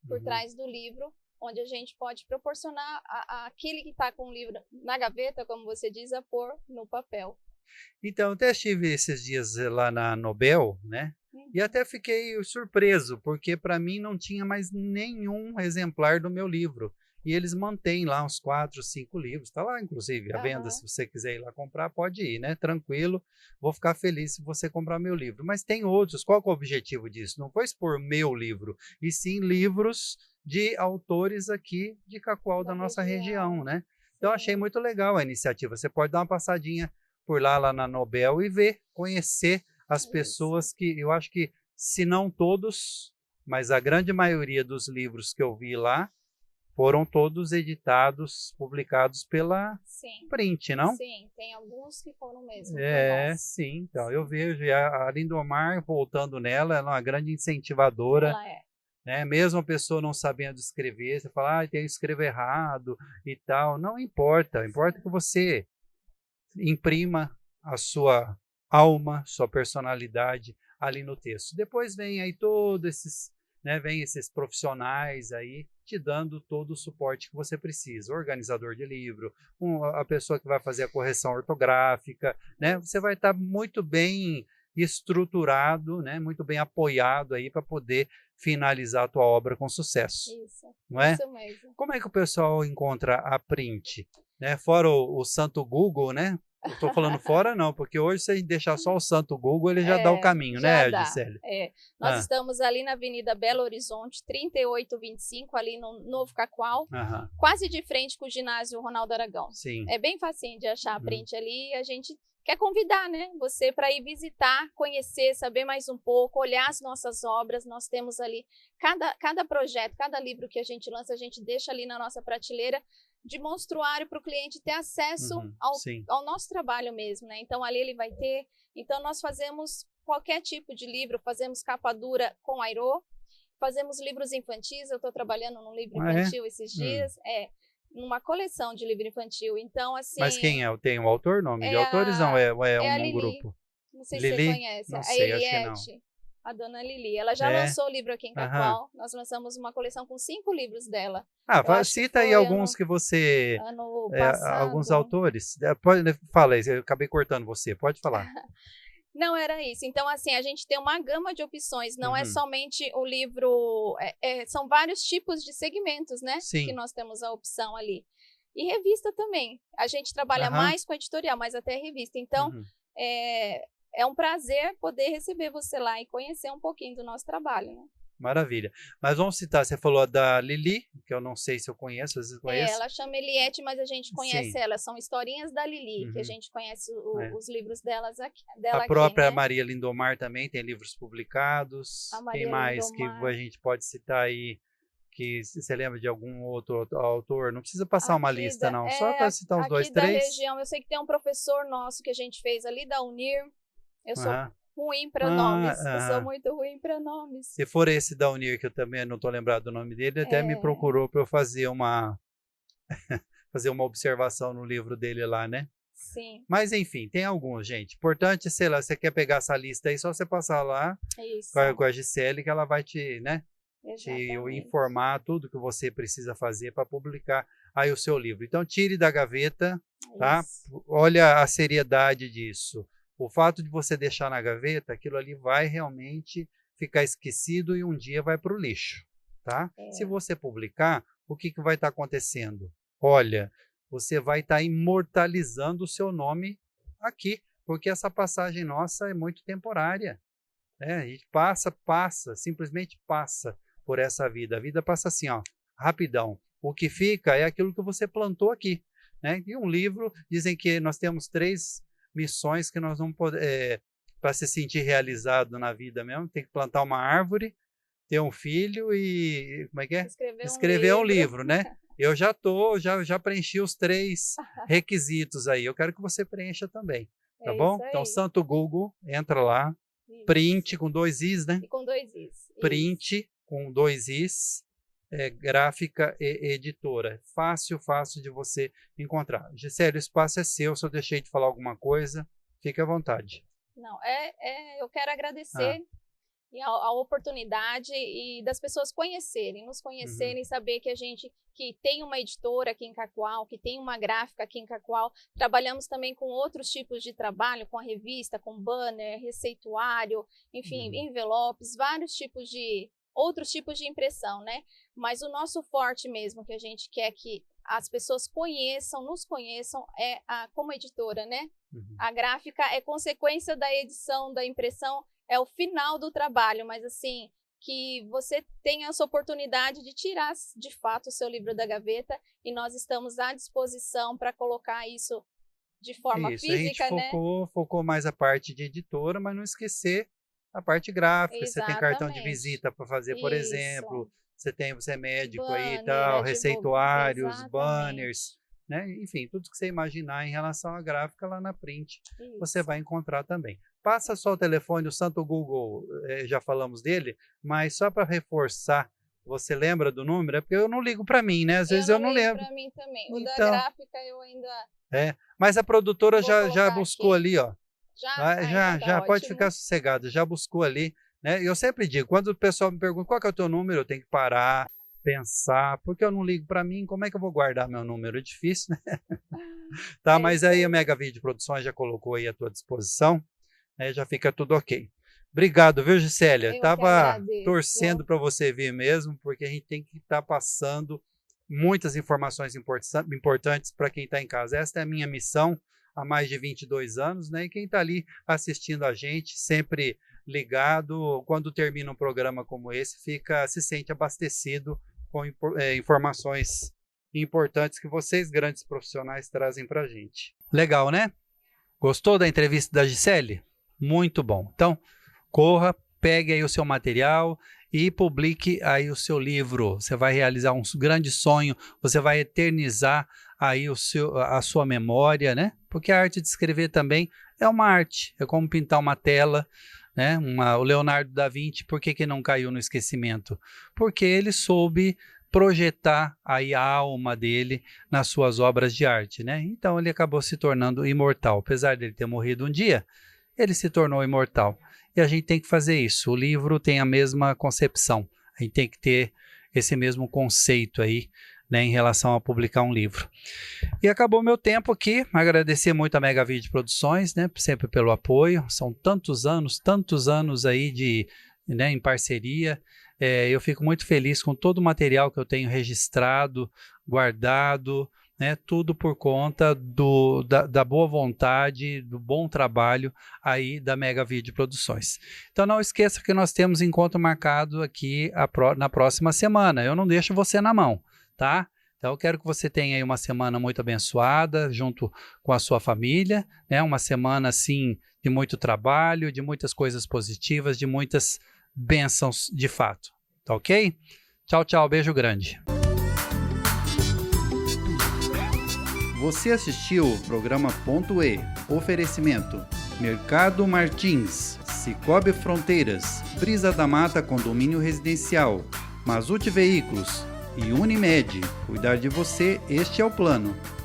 por trás do livro, onde a gente pode proporcionar aquele que está com o livro na gaveta, como você diz, a pôr no papel. Então, eu até estive esses dias lá na Nobel, né? E até fiquei surpreso, porque para mim não tinha mais nenhum exemplar do meu livro. E eles mantêm lá uns 4, 5 livros. Está lá, inclusive, à venda. Se você quiser ir lá comprar, pode ir, né? Tranquilo. Vou ficar feliz se você comprar meu livro. Mas tem outros. Qual que é o objetivo disso? Não foi expor meu livro, e sim livros de autores aqui de Cacoal, da nossa região, né? Então, eu achei muito legal a iniciativa. Você pode dar uma passadinha por lá na Nobel e ver, conhecer as pessoas que, eu acho que, se não todos, mas a grande maioria dos livros que eu vi lá, foram todos editados, publicados pela Print, não? Sim, tem alguns que foram mesmo. Sim. Então, eu vejo a Lindomar, voltando nela, ela é uma grande incentivadora. Ela é. Né? Mesmo a pessoa não sabendo escrever, você fala, tem que escrever errado e tal. Não importa, importa que você imprima a sua alma, sua personalidade ali no texto. Depois vem aí todos esses, né, vem esses profissionais aí te dando todo o suporte que você precisa. O organizador de livro, a pessoa que vai fazer a correção ortográfica, né? Você vai estar muito bem estruturado, né? Muito bem apoiado aí para poder finalizar a tua obra com sucesso. Isso, não é? Isso mesmo. Como é que o pessoal encontra a Print? Né? Fora o santo Google, né? Eu estou falando fora não, porque hoje se a gente deixar só o santo Google, ele já dá o caminho, né, Gisele? Nós estamos ali na Avenida Belo Horizonte, 3825, ali no Novo Cacoal, quase de frente com o ginásio Ronaldo Aragão. Sim. É bem facinho de achar a Print ali, e a gente quer convidar, né, você para ir visitar, conhecer, saber mais um pouco, olhar as nossas obras. Nós temos ali, cada projeto, cada livro que a gente lança, a gente deixa ali na nossa prateleira de monstruário para o cliente ter acesso ao nosso trabalho mesmo, né? Então, ali ele vai ter. Então, nós fazemos qualquer tipo de livro, fazemos capa dura com airô, fazemos livros infantis. Eu estou trabalhando num livro infantil esses dias, numa coleção de livro infantil. Então, assim... Mas quem é? Tem um autor? Nome de autores? Não, é um grupo? Não sei se você conhece. Não sei, a Eliette, acho que não. A dona Lili, ela já lançou o livro aqui em Cacoal. Nós lançamos uma coleção com 5 livros dela. Cita aí alguns que você... Ano passado. Alguns autores. Fala aí, eu acabei cortando você. Pode falar. Não, era isso. Então, assim, a gente tem uma gama de opções. Não é somente o livro... são vários tipos de segmentos, né? Sim. Que nós temos a opção ali. E revista também. A gente trabalha mais com editorial, mas até revista. Então, é um prazer poder receber você lá e conhecer um pouquinho do nosso trabalho, né? Maravilha. Mas vamos citar, você falou da Lili, que eu não sei se eu conheço, às vezes conheço. Ela chama Eliette, mas a gente conhece ela. São historinhas da Lili, que a gente conhece os livros dela a própria Maria Lindomar também tem livros publicados. Quem mais Lindomar, que a gente pode citar aí? Que você lembra de algum outro autor? Não precisa passar uma lista, não. Só para citar uns 2, 3. Da região, eu sei que tem um professor nosso que a gente fez ali da Unir. Eu sou ruim para nomes. Eu sou muito ruim para nomes. Se for esse da Unir, que eu também não estou lembrado do nome dele, até me procurou para eu fazer uma observação no livro dele lá, né? Sim. Mas enfim, tem alguns, gente. Importante, sei lá, você quer pegar essa lista aí, só você passar lá com a Gisele, que ela vai te, né? Te informar tudo que você precisa fazer para publicar aí o seu livro. Então, tire da gaveta, tá? Olha a seriedade disso. O fato de você deixar na gaveta, aquilo ali vai realmente ficar esquecido e um dia vai para o lixo, tá? Se você publicar, o que vai estar acontecendo? Olha, você vai estar imortalizando o seu nome aqui, porque essa passagem nossa é muito temporária, né? A gente simplesmente passa por essa vida. A vida passa assim, ó, rapidão. O que fica é aquilo que você plantou aqui, né? E um livro, dizem que nós temos 3 missões que nós não podemos, para se sentir realizado na vida mesmo, tem que plantar uma árvore, ter um filho e, como é que é? Escrever um livro, né? Eu já preenchi os 3 requisitos aí. Eu quero que você preencha também, tá bom? Então, Santo Google, entra lá, print com 2 Is, né? E com 2 Is. Print com 2 Is, gráfica e editora. Fácil de você encontrar. Gisele, o espaço é seu. Se eu deixei de falar alguma coisa, fique à vontade. Não, eu quero agradecer a oportunidade e das pessoas nos conhecerem, saber que a gente que tem uma editora aqui em Cacoal, que tem uma gráfica aqui em Cacoal. Trabalhamos também com outros tipos de trabalho, com a revista, com banner, receituário, enfim, envelopes, outros tipos de impressão, né? Mas o nosso forte mesmo, que a gente quer que as pessoas nos conheçam, como editora, né? A gráfica é consequência da edição, da impressão, é o final do trabalho, mas assim, que você tenha essa oportunidade de tirar, de fato, o seu livro da gaveta, e nós estamos à disposição para colocar isso de forma física, a gente focou mais a parte de editora, mas não esquecer a parte gráfica. Exatamente. Você tem cartão de visita para fazer, por exemplo, você é médico aí e tal, receituários, banners, né? Enfim, tudo que você imaginar em relação à gráfica lá na print, você vai encontrar também. Passa só o telefone, o Santo Google, já falamos dele, mas só para reforçar, você lembra do número? É porque eu não ligo para mim, né? Às vezes eu não lembro. Para mim também. O da gráfica eu ainda... Mas a produtora já buscou aqui. Ali, ó. Já pode ficar sossegado, já buscou ali, né? Eu sempre digo, quando o pessoal me pergunta qual que é o teu número, eu tenho que parar, pensar, porque eu não ligo para mim, como é que eu vou guardar meu número? É difícil, né? Tá, mas aí a Mega Vídeo Produções já colocou aí à tua disposição, né? Já fica tudo ok. Obrigado, viu, Gisélia? Estava torcendo para você vir mesmo, porque a gente tem que estar passando muitas informações importantes para quem está em casa. Esta é a minha missão há mais de 22 anos, né? E quem está ali assistindo a gente, sempre ligado, quando termina um programa como esse, se sente abastecido com informações importantes que vocês, grandes profissionais, trazem para a gente. Legal, né? Gostou da entrevista da Gisele? Muito bom. Então, corra, pegue aí o seu material e publique aí o seu livro. Você vai realizar um grande sonho, você vai eternizar aí a sua memória, né? Porque a arte de escrever também é uma arte, é como pintar uma tela, né? O Leonardo da Vinci, por que não caiu no esquecimento? Porque ele soube projetar aí a alma dele nas suas obras de arte, né? Então ele acabou se tornando imortal. Apesar dele ter morrido um dia, ele se tornou imortal. E a gente tem que fazer isso. O livro tem a mesma concepção. A gente tem que ter esse mesmo conceito aí, né, em relação a publicar um livro. E acabou meu tempo aqui. Agradecer muito a Mega Vídeo Produções, né, sempre pelo apoio. São tantos anos aí em parceria. Eu fico muito feliz com todo o material que eu tenho registrado, guardado, né, tudo por conta da boa vontade, do bom trabalho aí da Mega Vídeo Produções. Então não esqueça que nós temos encontro marcado aqui na próxima semana. Eu não deixo você na mão, tá? Então eu quero que você tenha aí uma semana muito abençoada, junto com a sua família, né? Uma semana assim de muito trabalho, de muitas coisas positivas, de muitas bênçãos de fato, tá ok? Tchau, tchau, beijo grande. Você assistiu o programa Ponto E. Oferecimento: Mercado Martins, Cicobi Fronteiras, Brisa da Mata Condomínio Residencial, Mazute Veículos e Unimed. Cuidar de você, este é o plano.